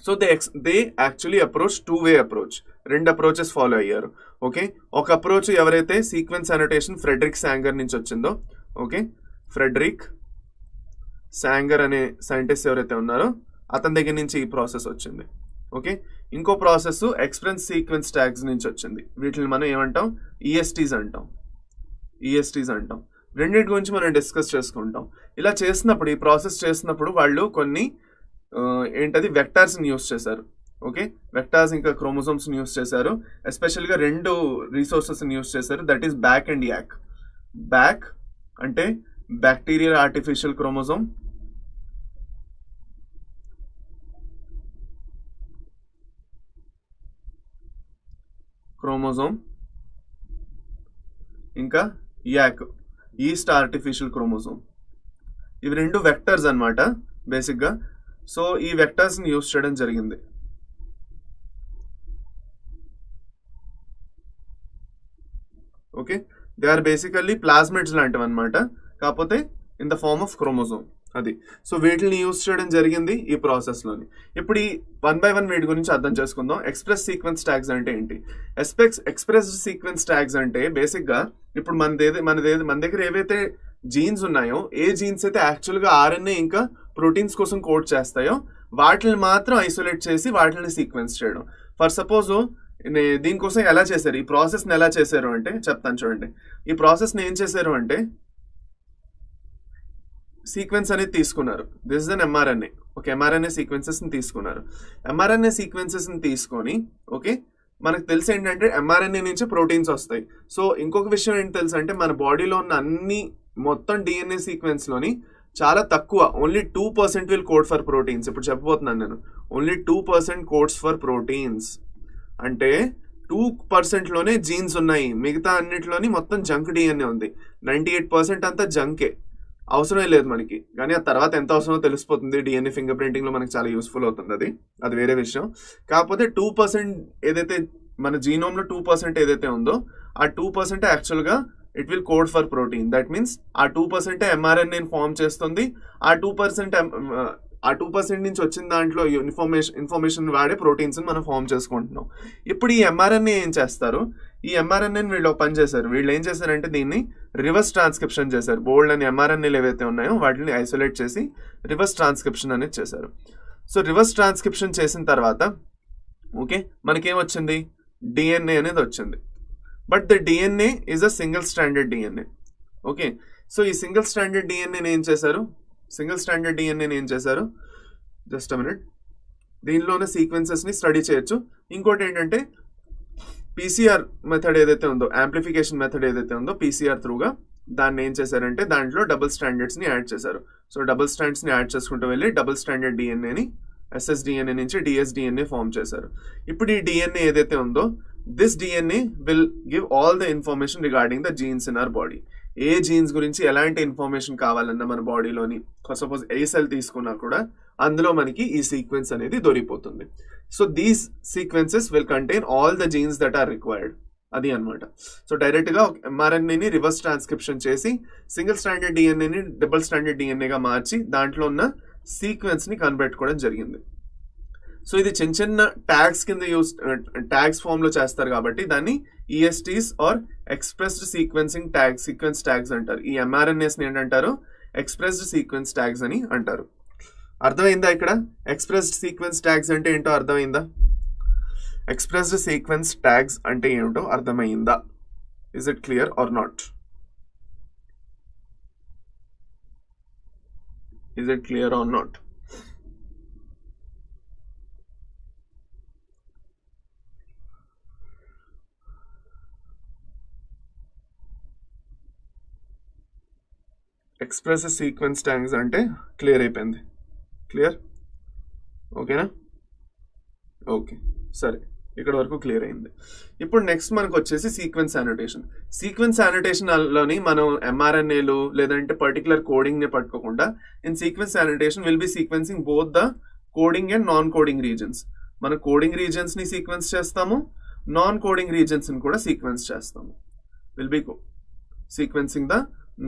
So they actually approach 2-way approach, 2 approaches follow అయ్యారు. ఓకే, ఒక అప్రోచ్ ఎవరైతే సీక్వెన్స్ అనోటేషన్ ఫ్రెడరిక్ శాంగర్ నుంచి వచ్చిందో, ఓకే, ఫ్రెడరిక్ శాంగర్ అనే సైంటిస్ట్ ఎవరైతే ఉన్నారో అతని దగ్గర నుంచి ఈ ప్రాసెస్ వచ్చింది. ఓకే, ఇంకో ప్రాసెస్ ఎక్స్ప్రెస్ సీక్వెన్స్ ట్యాగ్స్ నుంచి వచ్చింది. వీటిని మనం ఏమంటాం, ఈఎస్టీస్ అంటాం. రెండింటి గురించి మనం డిస్కస్ చేసుకుంటాం. ఇలా చేసినప్పుడు, ఈ ప్రాసెస్ చేసినప్పుడు వాళ్ళు కొన్ని ఏంటది వెక్టార్స్ని యూస్ చేశారు. ఓకే, వెక్టార్స్ ఇంకా క్రోమోజోమ్స్ని యూస్ చేశారు. ఎస్పెషల్గా 2 రీసోర్సెస్ని యూస్ చేశారు, that is BAC and YAC. BAC అంటే బ్యాక్టీరియల్ ఆర్టిఫిషియల్ క్రోమోజోమ్, ఇంకా యాక్, ఈస్ట్ ఆర్టిఫిషియల్ క్రోమోజోమ్. ఇవి 2 వెక్టర్స్ అన్నమాట బేసిక్గా. సో ఈ వెక్టర్స్ని యూస్ చేయడం జరిగింది. Okay, they are basically plasmids లాంటివి అనమాట, కాకపోతే in the form of chromosome, అది. సో వీటిని యూస్ చేయడం జరిగింది ఈ ప్రాసెస్లోని. ఇప్పుడు ఈ 1 by 1 వీటి గురించి అర్థం చేసుకుందాం. ఎక్స్ప్రెస్ సీక్వెన్స్ ట్యాగ్స్ అంటే ఏంటి? ఎక్స్ప్రెస్ సీక్వెన్స్ ట్యాగ్స్ అంటే బేసిక్గా ఇప్పుడు మన దగ్గర ఏవైతే జీన్స్ ఉన్నాయో, ఏ జీన్స్ అయితే యాక్చువల్గా ఆర్ఎన్ఏ ఇంకా ప్రోటీన్స్ కోసం కోడ్ చేస్తాయో వాటిని మాత్రం ఐసోలేట్ చేసి వాటిని సీక్వెన్స్ చేయడం. ఫర్ సపోజ్ దీనికోసం ఎలా చేశారు, ఈ ప్రాసెస్ని ఎలా చేశారు అంటే చెప్తాను చూడండి. ఈ ప్రాసెస్ని ఏం చేశారు అంటే సీక్వెన్స్ అనేది తీసుకున్నారు. This is an mRNA. Okay, mRNA సీక్వెన్సెస్ని తీసుకున్నారు. ఎంఆర్ఎన్ఏ సీక్వెన్సెస్ని తీసుకొని, ఓకే, మనకు తెలిసి ఏంటంటే ఎంఆర్ఎన్ఏ నుంచి ప్రోటీన్స్ వస్తాయి. సో ఇంకొక విషయం ఏంటి తెలుసు అంటే, మన బాడీలో ఉన్న అన్ని మొత్తం డిఎన్ఏ సీక్వెన్స్లోని చాలా తక్కువ, only 2% will code for proteins. ఇప్పుడు చెప్పబోతున్నాను నేను, ఓన్లీ 2% కోడ్స్ ఫర్ ప్రోటీన్స్. అంటే 2%లోనే జీన్స్ ఉన్నాయి, మిగతా అన్నిటిలోని మొత్తం జంక్ డిఎన్ఏ ఉంది. 98% అంతా జంకే, అవసరమే లేదు మనకి. కానీ ఆ తర్వాత ఎంత అవసరమో తెలిసిపోతుంది. డిఎన్ఏ ఫింగర్ ప్రింటింగ్లో మనకి చాలా యూస్ఫుల్ అవుతుంది, అది వేరే విషయం. కాకపోతే 2% ఏదైతే మన జీనోమ్లో 2% ఏదైతే ఉందో ఆ 2% యాక్చువల్గా it will code for protein. That means ఆ 2% mRNA ఫామ్ చేస్తుంది. ఆ 2% నుంచి వచ్చిన దాంట్లో ఇన్ఫర్మేషన్ వాడే ప్రోటీన్స్ మనం ఫామ్ చేసుకుంటున్నాం. ఇప్పుడు ఈ mRNA ఏం చేస్తారు, ఈ mRNA వీళ్ళు పని చేశారు. వీళ్ళు ఏం చేశారంటే దీన్ని రివర్స్ ట్రాన్స్క్రిప్షన్ చేశారు. బోల్డ్ అని mRNAలు ఏవైతే ఉన్నాయో వాటిని ఐసోలేట్ చేసి రివర్స్ ట్రాన్స్క్రిప్షన్ అనేది చేశారు. సో రివర్స్ ట్రాన్స్క్రిప్షన్ చేసిన తర్వాత ఓకే మనకేమొచ్చింది, డిఎన్ఏ అనేది వచ్చింది. But the DNA is a single standard DNA. Okay, so ఈ సింగిల్ స్టాండర్డ్ డిఎన్ఏని ఏం చేశారు, జస్ట్ అ మినిట్, దీనిలోనే సీక్వెన్సెస్ని స్టడీ చేయొచ్చు. ఇంకోటి ఏంటంటే పీసీఆర్ మెథడ్ ఏదైతే ఉందో, యాంప్లిఫికేషన్ మెథడ్ ఏదైతే ఉందో పీసీఆర్ త్రూగా దాన్ని ఏం చేశారంటే దాంట్లో డబుల్ స్టాండర్డ్స్ని యాడ్ చేశారు. సో డబుల్ స్టాండర్డ్స్ని యాడ్ చేసుకుంటూ వెళ్ళి డబుల్ స్టాండర్డ్ డిఎన్ఏని ఎస్ఎస్డిఎన్ఏ నుంచి డిఎస్డిఎన్ఏ ఫామ్ చేశారు. ఇప్పుడు ఈ డిఎన్ఏ ఏదైతే ఉందో this DNA will give all the information regarding the jeans in our body. A jeans గురించి ఎలాంటి ఇన్ఫర్మేషన్ కావాలన్నా మన బాడీలోని సపోజ్ ఏ సెల్ తీసుకున్నా కూడా అందులో మనకి ఈ సీక్వెన్స్ అనేది దొరికిపోతుంది. So these sequences will contain all the genes that are required. అది అనమాట. సో డైరెక్ట్గా ఎంఆర్ఎన్ఏని రివర్స్ ట్రాన్స్క్రిప్షన్ చేసి సింగిల్ స్టాండర్డ్ డిఎన్ఏని డబుల్ స్టాండర్డ్ డిఎన్ఏగా మార్చి దాంట్లో ఉన్న సీక్వెన్స్ని కనిపెట్టుకోవడం జరిగింది. సో ఇది చిన్న చిన్న ట్యాగ్స్ కింద ట్యాగ్స్ ఫామ్లో చేస్తారు కాబట్టి దాన్ని ESTs or expressed sequencing sequence tags అంటారు. ఈ ఎంఆర్ఎన్ఏస్ని ఏంటంటారు, ఎక్స్ప్రెస్డ్ సీక్వెన్స్ ట్యాగ్స్ అని అంటారు. అర్థమైందా? ఇక్కడ ఎక్స్ప్రెస్డ్ సీక్వెన్స్ ట్యాగ్స్ అంటే ఏంటో అర్థమైందా? ఎక్స్ప్రెస్డ్ సీక్వెన్స్ ట్యాగ్స్ అంటే ఏమిటో అర్థమైందా? Is it clear or not? Is it clear or not? Express sequence tags అంటే క్లియర్ అయిపోయింది. క్లియర్? ఓకేనా? ఓకే, సరే, ఇక్కడ వరకు క్లియర్ అయింది. ఇప్పుడు నెక్స్ట్ మనకు వచ్చేసి సీక్వెన్స్ యానోటేషన్. సీక్వెన్స్ యానోటేషన్లోని మనం ఎంఆర్ఎన్ఏలు లేదంటే పర్టికులర్ కోడింగ్ని పట్టుకోకుండా in sequence annotation will be sequencing both the coding and non coding regions. మన కోడింగ్ రీజన్స్ని సీక్వెన్స్ చేస్తాము, నాన్ కోడింగ్ రీజన్స్ని కూడా సీక్వెన్స్ చేస్తాము. Will be sequencing the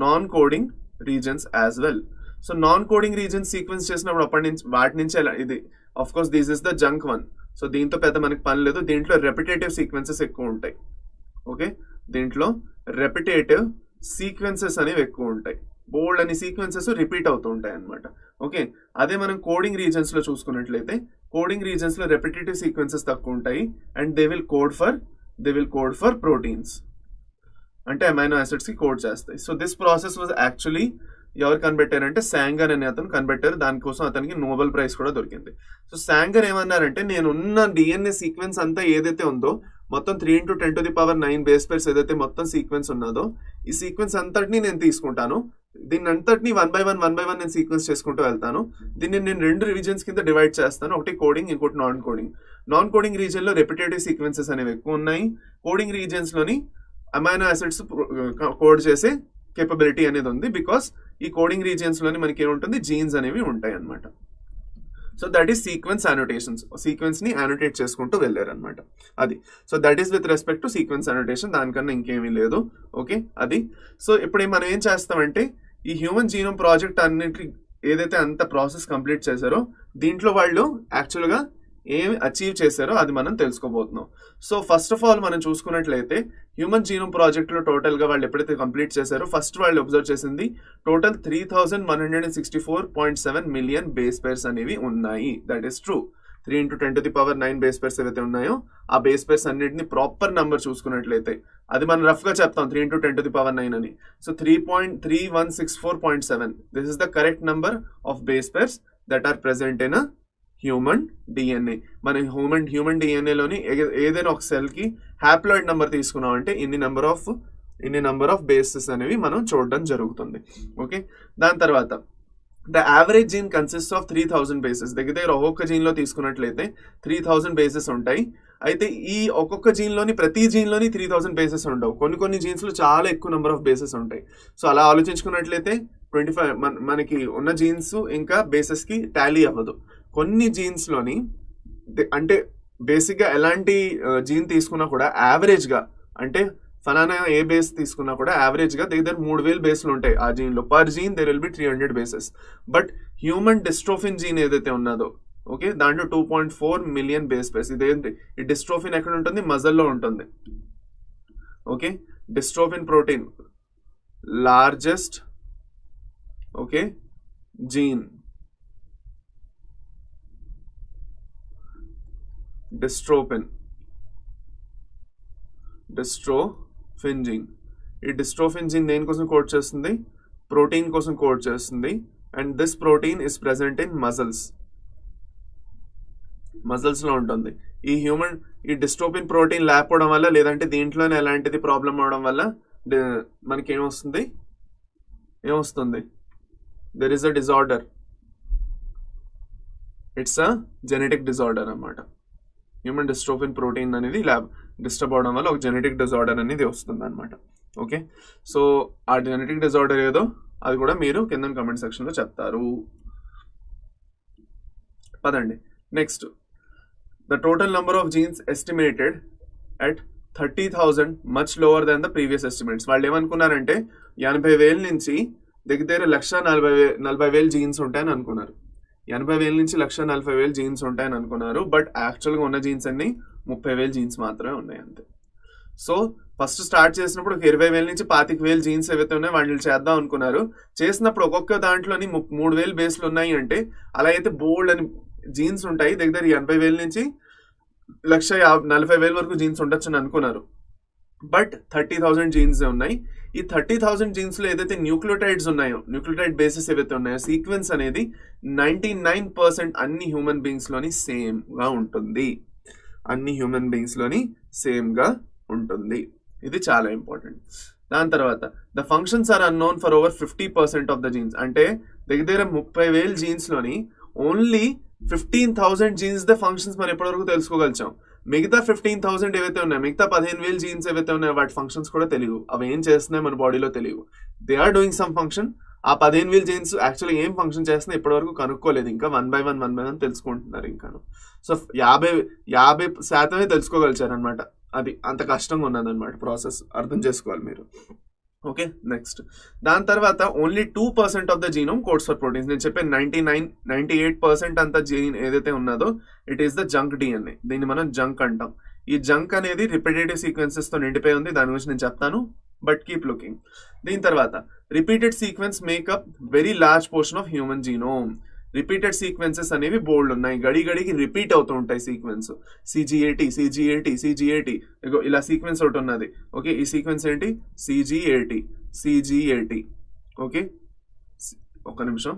non coding regions as well. So non coding regions sequence చేసినప్పుడు అప్పటి నుంచి వాటి నుంచి ఇది of course this is the junk one. So దీంతో పెద్ద మనకి పని లేదు. దీంట్లో రెపిటేటివ్ సీక్వెన్సెస్ ఎక్కువ ఉంటాయి. ఓకే, దీంట్లో రెపిటేటివ్ సీక్వెన్సెస్ అనేవి ఎక్కువ ఉంటాయి. బోల్డ్ అని సీక్వెన్సెస్ రిపీట్ అవుతూ ఉంటాయి అనమాట. ఓకే, అదే మనం కోడింగ్ రీజన్స్లో చూసుకున్నట్లయితే కోడింగ్ రీజన్స్లో రెపిటేటివ్ సీక్వెన్సెస్ తక్కువ ఉంటాయి and they will code for proteins, అంటే అమైనో యాసిడ్స్కి కోడ్ చేస్తాయి. So this process was actually ఎవరు కనిపెట్టారంటే శాంగర్ అనే అతను కనిపెట్టారు. దానికోసం అతనికి నోబెల్ ప్రైజ్ కూడా దొరికింది. సో శాంగర్ ఏమన్నారంటే నేనున్న డిఎన్ఏ సీక్వెన్స్ అంతా ఏదైతే ఉందో మొత్తం 3 × 10⁹ బేస్ పేర్స్ ఏదైతే మొత్తం సీక్వెన్స్ ఉన్నదో ఈ సీక్వెన్స్ అంతటిని నేను తీసుకుంటాను, దీన్ని అంతటిని 1 by 1 నేను సీక్వెన్స్ చేసుకుంటూ వెళ్తాను. దీన్ని నేను 2 రీజన్స్ కింద డివైడ్ చేస్తాను, ఒకటి కోడింగ్, ఇంకోటి నాన్ కోడింగ్. నాన్ కోడింగ్ రీజన్లో రెపిటేటివ్ సీక్వెన్సెస్ అనేవి ఎక్కువ ఉన్నాయి. కోడింగ్ రీజన్స్లోని అమైనో యాసిడ్స్ కోడ్ చేసే కేపబిలిటీ అనేది ఉంది. బికాస్ ఈ కోడింగ్ రీజియన్స్లోని మనకి ఏముంటుంది, జీన్స్ అనేవి ఉంటాయి అనమాట. So that is sequence annotations. సీక్వెన్స్ని యానోటేట్ చేసుకుంటూ వెళ్ళారనమాట. అది so that is with respect to sequence annotation. దానికన్నా ఇంకేమీ లేదు. ఓకే, అది సో ఇప్పుడు మనం ఏం చేస్తామంటే ఈ హ్యూమన్ జీనోమ్ ప్రాజెక్ట్ అన్నిటి ఏదైతే అంత ప్రాసెస్ కంప్లీట్ చేశారో దీంట్లో వాళ్ళు యాక్చువల్గా ఏమి అచీవ్ చేశారో అది మనం తెలుసుకోబోతున్నాం. సో ఫస్ట్ ఆఫ్ ఆల్ మనం చూసుకున్నట్లయితే హ్యూమన్ జీనోమ్ ప్రాజెక్ట్లో టోటల్గా వాళ్ళు ఎప్పుడైతే కంప్లీట్ చేశారో ఫస్ట్ వాళ్ళు అబ్జర్వ్ చేసింది టోటల్ 3164.7 మిలియన్ బేస్ పేర్స్ అనేవి ఉన్నాయి. That is true. 3 × 10⁹ base pairs ఏవైతే ఉన్నాయో ఆ బేస్ పేర్స్ అన్నింటినీ ప్రాపర్ నెంబర్ చూసుకున్నట్లయితే అది మనం రఫ్గా చెప్తాం 3 × 10⁹ అని. So 3.3164.7 this is the correct number of base pairs that are present in human DNA. మన హ్యూమన్ డిఎన్ఏలోని ఏదైనా ఒక సెల్కి హ్యాప్లాయిడ్ నెంబర్ తీసుకున్నామంటే ఇన్ని నెంబర్ ఆఫ్ బేసెస్ అనేవి మనం చూడడం జరుగుతుంది. ఓకే, దాని తర్వాత the average gene consist of 3000 bases. దగ్గర ఒక్కొక్క జీన్లో తీసుకున్నట్లయితే 3000 బేసెస్ ఉంటాయి. అయితే ఈ ఒక్కొక్క జీన్లోని ప్రతి జీన్లోని 3000 బేసెస్ ఉండవు. కొన్ని జీన్స్లో చాలా ఎక్కువ నెంబర్ ఆఫ్ బేసెస్ ఉంటాయి. సో అలా ఆలోచించుకున్నట్లయితే 25 మనకి ఉన్న జీన్స్ ఇంకా బేసెస్కి టాలీ అవ్వదు. కొన్ని జీన్స్లోని అంటే బేసిక్గా ఎలాంటి జీన్ తీసుకున్నా కూడా యావరేజ్గా అంటే ఫలానా ఏ బేస్ తీసుకున్నా కూడా యావరేజ్ గా దగ్గర 3000 బేస్లు ఉంటాయి ఆ జీన్ లో. Per gene there will be 300 bases. But human dystrophin gene ఏదైతే ఉన్నదో ఓకే దాంట్లో 2.4 మిలియన్ బేస్ పేర్స్. ఇదేంటి ఈ డిస్ట్రోఫిన్ ఎక్కడ ఉంటుంది? మజల్లో ఉంటుంది. Okay dystrophin protein largest okay gene dystrophin gene. ఈ డిస్ట్రోఫిన్ జీన్ దేనికోసం కోడ్ చేస్తుంది? ప్రోటీన్ కోసం కోడ్ చేస్తుంది. And this protein is present in muscles లో ఉంటుంది. ఈ డిస్ట్రోఫిన్ ప్రోటీన్ లేకపోవడం వల్ల లేదంటే దీంట్లోనే ఎలాంటిది ప్రాబ్లం అవడం వల్ల మనకి ఏమొస్తుంది? There is a disorder. It's a genetic disorder అన్నమాట. హ్యూమన్ డిస్ట్రోఫిన్ ప్రోటీన్ అనేది డిస్టర్బ్ అవడం వల్ల ఒక జెనెటిక్ డిజార్డర్ అనేది వస్తుంది అనమాట. ఓకే సో ఆ జెనెటిక్ డిజార్డర్ ఏదో అది కూడా మీరు కింద కమెంట్ సెక్షన్ లో చెప్తారు. పదండి next. The total number of jeans estimated at 30,000 much lower than the previous estimates. వాళ్ళు ఏమనుకున్నారంటే 80,000 నుంచి దగ్గర 1,40,000 జీన్స్ ఉంటాయని అనుకున్నారు. 80,000 నుంచి 1,40,000 జీన్స్ ఉంటాయని అనుకున్నారు. బట్ యాక్చువల్గా ఉన్న జీన్స్ అన్ని 30,000 జీన్స్ మాత్రమే ఉన్నాయి అంతే. సో ఫస్ట్ స్టార్ట్ చేసినప్పుడు 20,000 నుంచి 25,000 జీన్స్ ఏవైతే ఉన్నాయో వాళ్ళు చేద్దాం అనుకున్నారు. చేసినప్పుడు ఒక్కొక్క దాంట్లోని 3,000 బేస్లు ఉన్నాయి అంటే అలా అయితే బోల్డ్ అని జీన్స్ ఉంటాయి. దగ్గర 80,000 నుంచి 1,40,000 వరకు జీన్స్ ఉండొచ్చు అని అనుకున్నారు. బట్ 30,000 జీన్స్ ఉన్నాయి. ఈ 30,000 జీన్స్ లో ఏదైతే న్యూక్లియోటైడ్స్ ఉన్నాయో, న్యూక్లియోటైడ్ బేసెస్ ఏవైతే ఉన్నాయో, సీక్వెన్స్ అనేది 99% అన్ని హ్యూమన్ బీయింగ్స్ లోని సేమ్ గా ఉంటుంది. ఇది చాలా ఇంపార్టెంట్. దాని తర్వాత the functions are unknown for over 50% of the genes. అంటే దగ్గర 30,000 జీన్స్ లోని ఓన్లీ 15,000 జీన్స్ ద ఫంక్షన్స్ మనం ఎప్పటివరకు తెలుసుకోగలిచాం. మిగతా 15,000 ఏవైతే ఉన్నాయో, మిగతా 15,000 జీన్స్ ఏవైతే ఉన్నాయో వాటి ఫంక్షన్స్ కూడా తెలియవు. అవి ఏం చేస్తున్నాయి మన బాడీలో తెలియవు. They are doing some function. ఆ 15,000 జీన్స్ యాక్చువల్గా ఏం ఫంక్షన్ చేస్తున్నాయి ఇప్పటివరకు కనుక్కోలేదు. ఇంకా 1 by 1 తెలుసుకుంటున్నారు ఇంకాను. సో 50% తెలుసుకోగలిచారు అనమాట. అది అంత కష్టంగా ఉన్నది అనమాట ప్రాసెస్. అర్థం చేసుకోవాలి మీరు. Okay next. దాని తర్వాత only 2% of the genome codes for proteins. నేను చెప్పే 98% అంత జీన్ ఏదైతే ఉన్నదో it is the junk DNA. దీన్ని మనం జంక్ అంటాం. ఈ జంక్ అనేది రిపిటేటివ్ సీక్వెన్సెస్ తో నిండిపోయి ఉంది. దాని గురించి నేను చెప్తాను, బట్ కీప్ లుకింగ్. దీని తర్వాత repeated sequence makeup very large portion of human genome. Repeated sequences అనేవి బోల్డ్ ఉన్నాయి. గడికి రిపీట్ అవుతూ ఉంటాయి సీక్వెన్స్. CG80 ఇలా సీక్వెన్స్ ఒకటి ఉన్నది. ఓకే ఈ సీక్వెన్స్ ఏంటి? CG80. ఓకే ఒక్క నిమిషం.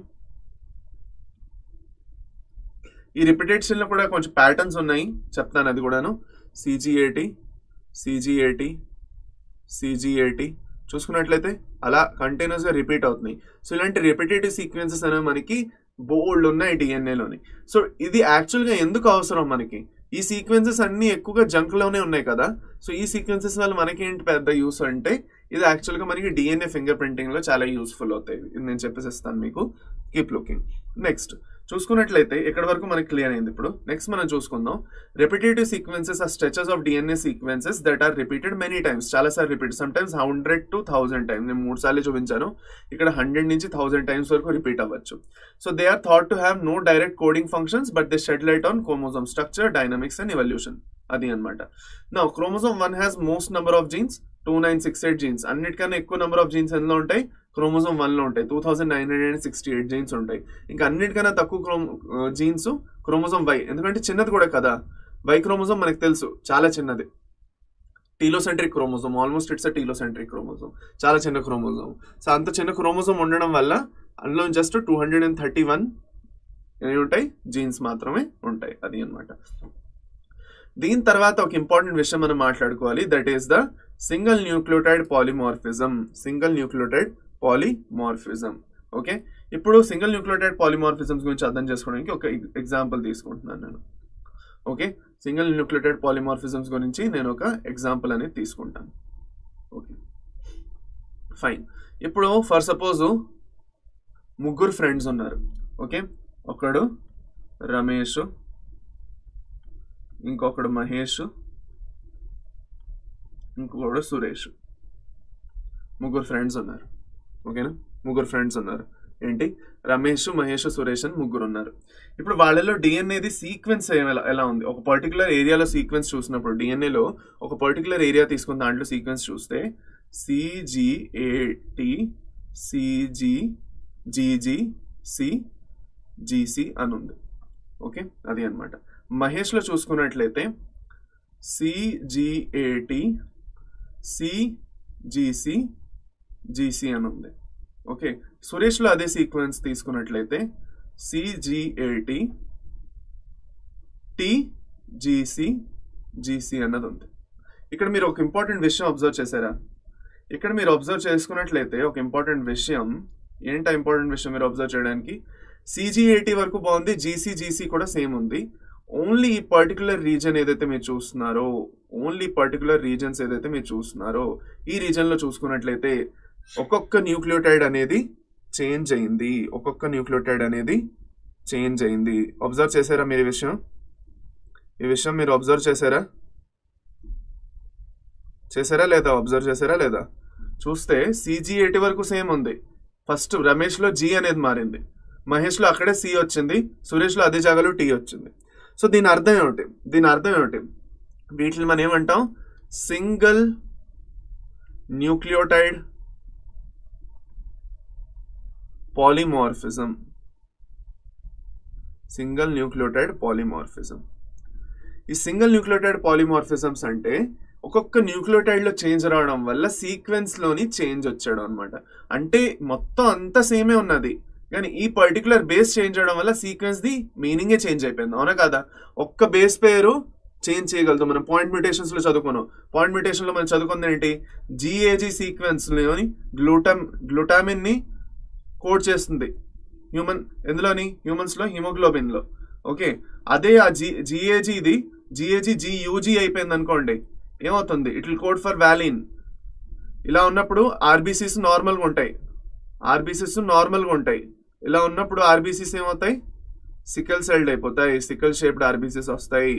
ఈ రిపిటేషన్ లో కూడా కొంచెం ప్యాటర్న్స్ ఉన్నాయి, చెప్తాను అది కూడాను. CG80 చూసుకున్నట్లయితే అలా కంటిన్యూస్ గా రిపీట్ అవుతున్నాయి. సో ఇలాంటి రిపిటేటివ్ సీక్వెన్సెస్ అనేవి మనకి బోల్డ్ ఉన్నాయి డిఎన్ఏలోని. సో ఇది యాక్చువల్గా ఎందుకు అవసరం మనకి? ఈ సీక్వెన్సెస్ అన్ని ఎక్కువగా జంక్ లోనే ఉన్నాయి కదా. సో ఈ సీక్వెన్సెస్ వల్ల మనకి ఏంటి పెద్ద యూస్ అంటే ఇది యాక్చువల్గా మనకి డిఎన్ఏ ఫింగర్ ప్రింటింగ్ లో చాలా యూస్ఫుల్ అవుతాయి. ఇది నేను చెప్పేసిస్తాను మీకు. Keep looking. నెక్స్ట్ చూసుకున్నట్లయితే ఇక్కడ వరకు మనకి క్లియర్ అయింది. ఇప్పుడు నెక్స్ట్ మనం చూసుకుందాం. Repetitive sequences are stretches of DNA sequences that are repeated many times. చాలా సార్లు repeat, some times 100 to 1000 times. నేను 3 సార్లు చూపించాను. ఇక్కడ 100 నుంచి 1000 టైమ్స్ వరకు రిపీట్ అవ్వచ్చు. So they are thought to have no direct coding functions but they shed light on chromosome structure, dynamics and evolution. అది అనమాట. Now chromosome 1 has most number of genes 2968 genes. అన్నిటికన్నా ఎక్కువ నెంబర్ ఆఫ్ జీన్స్ ఎందులో ఉంటాయి? Chromosome 1 లో ఉంటాయి. 2968 jeans ఉంటాయి. ఇంకా అన్నిటికన్నా తక్కువ జీన్స్ క్రోమోజోమ్ Y. ఎందుకంటే చిన్నది కూడా కదా. Y క్రోమోజోమ్ మనకు తెలుసు చాలా చిన్నది. Telocentric chromosome, almost it's a telocentric chromosome. చాలా చిన్న క్రోమోజోమ్. సో అంత చిన్న క్రోమోజోమ్ ఉండడం వల్ల అందులో జస్ట్ 231 ఏమి ఉంటాయి? జీన్స్ మాత్రమే ఉంటాయి. అది అన్నమాట. దీని తర్వాత ఒక ఇంపార్టెంట్ విషయం మనం మాట్లాడుకోవాలి. That is the single nucleotide polymorphism. Okay ఇప్పుడు సింగిల్ న్యూక్లియోటైడ్ పాలిమార్ఫిజమ్స్ గురించి అర్థం చేసుకోవడానికి ఒక ఎగ్జాంపుల్ తీసుకుంటున్నాను నేను. ఓకే సింగిల్ న్యూక్లియోటైడ్ పాలిమార్ఫిజమ్స్ గురించి నేను ఒక ఎగ్జాంపుల్ అనేది తీసుకుంటాను. Okay fine. ఇప్పుడు ఫర్ సపోజ్ 3 ఫ్రెండ్స్ ఉన్నారు. ఓకే ఒకడు రమేష్, ఇంకొకడు మహేష్, ఇంకొకడు సురేష్. ముగ్గురు ఫ్రెండ్స్ ఉన్నారు. ఓకేనా, ముగ్గురు ఫ్రెండ్స్ ఉన్నారు. ఏంటి, రమేష్, మహేష్, సురేష్ అని ముగ్గురు ఉన్నారు. ఇప్పుడు వాళ్ళలో డిఎన్ఏది సీక్వెన్స్ ఎలా ఉంది, ఒక పర్టికులర్ ఏరియాలో సీక్వెన్స్ చూసినప్పుడు డిఎన్ఏలో ఒక పర్టికులర్ ఏరియా తీసుకుని దాంట్లో సీక్వెన్స్ చూస్తే CGAT CGGG CGC అని ఉంది. ఓకే, అది అనమాట. మహేష్లో చూసుకున్నట్లయితే CGAT CGC అని ఉంది. ఓకే, సురేష్లో అదే సీక్వెన్స్ తీసుకున్నట్లయితే CGAT TGC అన్నది ఉంది. ఇక్కడ మీరు ఒక ఇంపార్టెంట్ విషయం అబ్జర్వ్ చేశారా? ఇక్కడ మీరు అబ్జర్వ్ చేసుకున్నట్లయితే ఒక ఇంపార్టెంట్ విషయం ఏంటా ఇంపార్టెంట్ విషయం మీరు అబ్జర్వ్ చేయడానికి, CGAT వరకు బాగుంది, GC కూడా సేమ్ ఉంది. ఓన్లీ ఈ పర్టికులర్ రీజన్ ఏదైతే మీరు చూస్తున్నారో, ఓన్లీ పర్టికులర్ రీజన్స్ ఏదైతే మీరు చూస్తున్నారో, ఈ రీజన్లో చూసుకున్నట్లయితే ఒక్కొక్క న్యూక్లియోటైడ్ అనేది చేంజ్ అయింది. అబ్జర్వ్ చేశారా మీరు ఈ విషయం మీరు అబ్జర్వ్ చేశారా లేదా? అబ్జర్వ్ చేశారా లేదా? చూస్తే CGAT వరకు సేమ్ ఉంది. ఫస్ట్ రమేష్లో G అనేది మారింది, మహేష్లో అక్కడే C వచ్చింది, సురేష్లో అదే జాగాలో T వచ్చింది. సో దీని అర్థం ఏమిటి? వీటిని మనం ఏమంటాం, సింగిల్ న్యూక్లియోటైడ్ పాలిమార్ఫిజం. ఈ సింగిల్ న్యూక్లియోటైడ్ పాలిమార్ఫిజమ్స్ అంటే ఒక్కొక్క న్యూక్లియోటైడ్ లో చేంజ్ రావడం వల్ల సీక్వెన్స్ లోని చేంజ్ వచ్చాడు అనమాట. అంటే మొత్తం అంతా సేమే ఉన్నది, కానీ ఈ పర్టికులర్ బేస్ చేంజ్ అవడం వల్ల సీక్వెన్స్ ది మీనింగే చేంజ్ అయిపోయింది. అవునా కాదా? ఒక్క బేస్ పేరు చేంజ్ చేయగలదు. మనం పాయింట్ మ్యూటేషన్స్ లో చదువుకున్నాం. పాయింట్ మ్యూటేషన్ లో మనం చదువుకుంది ఏంటి, GAG సీక్వెన్స్ లోని గ్లూటామిన్ ని కోడ్ చేస్తుంది హ్యూమన్స్ లో హిమోగ్లోబిన్ లో. ఓకే, అదే ఆ GAG GUG అయిపోయింది అనుకోండి, ఏమవుతుంది, ఇట్ విల్ కోడ్ ఫర్ వాలిన్. ఇలా ఉన్నప్పుడు RBCs నార్మల్గా ఉంటాయి. ఇలా ఉన్నప్పుడు RBCs ఏమవుతాయి, సికల్ సెల్డ్ అయిపోతాయి. సికల్ షేప్డ్ RBCs వస్తాయి.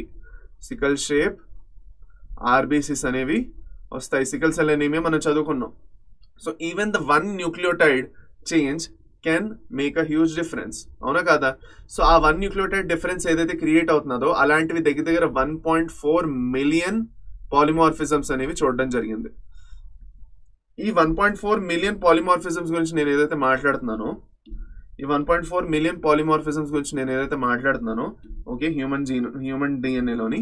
అనేవి వస్తాయి. సికల్ సెల్ అనేవి మనం చదువుకున్నాం. So even the one nucleotide change can make a huge difference. అవునా కాదా? సో ఆ 1 న్యూక్లియోటైడ్ డిఫరెన్స్ ఏదైతే క్రియేట్ అవుతుందో అలాంటివి దగ్గర 1.4 మిలియన్ పాలిమార్ఫిజమ్స్ అనేవి చూడడం జరిగింది. ఈ 1.4 మిలియన్ పాలిమార్ఫిజమ్స్ గురించి నేను ఏదైతే మాట్లాడుతున్నానో, ఓకే, హ్యూమన్ డిఎన్ఏలోని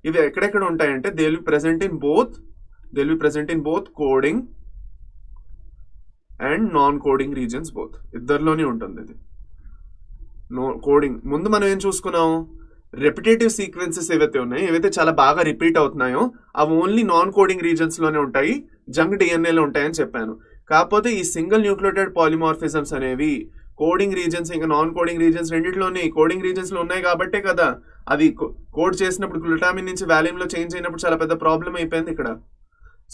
ఇవి ఎక్కడెక్కడ ఉంటాయంటే they will be present in both coding and non coding regions. Both ఇద్దరిలోనే ఉంటుంది ఇది. కోడింగ్ ముందు మనం ఏం చూసుకున్నాం, రెపిటేటివ్ సీక్వెన్సెస్ ఏవైతే చాలా బాగా రిపీట్ అవుతున్నాయో అవి ఓన్లీ నాన్ కోడింగ్ రీజన్స్ లోనే ఉంటాయి, జంక్ డిఎన్ఏలో ఉంటాయని చెప్పాను. కాకపోతే ఈ సింగిల్ న్యూక్లియోటైడ్ పాలిమార్ఫిజమ్స్ అనేవి కోడింగ్ రీజన్స్ ఇంకా నాన్ కోడింగ్ రీజన్స్ రెండింటిలోనే. కోడింగ్ రీజన్స్ లో ఉన్నాయి కాబట్టే కదా అది కోడ్ చేసినప్పుడు గ్లూటామిన్ నుంచి వాలిన్ లో చేంజ్ అయినప్పుడు చాలా పెద్ద ప్రాబ్లం అయిపోయింది ఇక్కడ.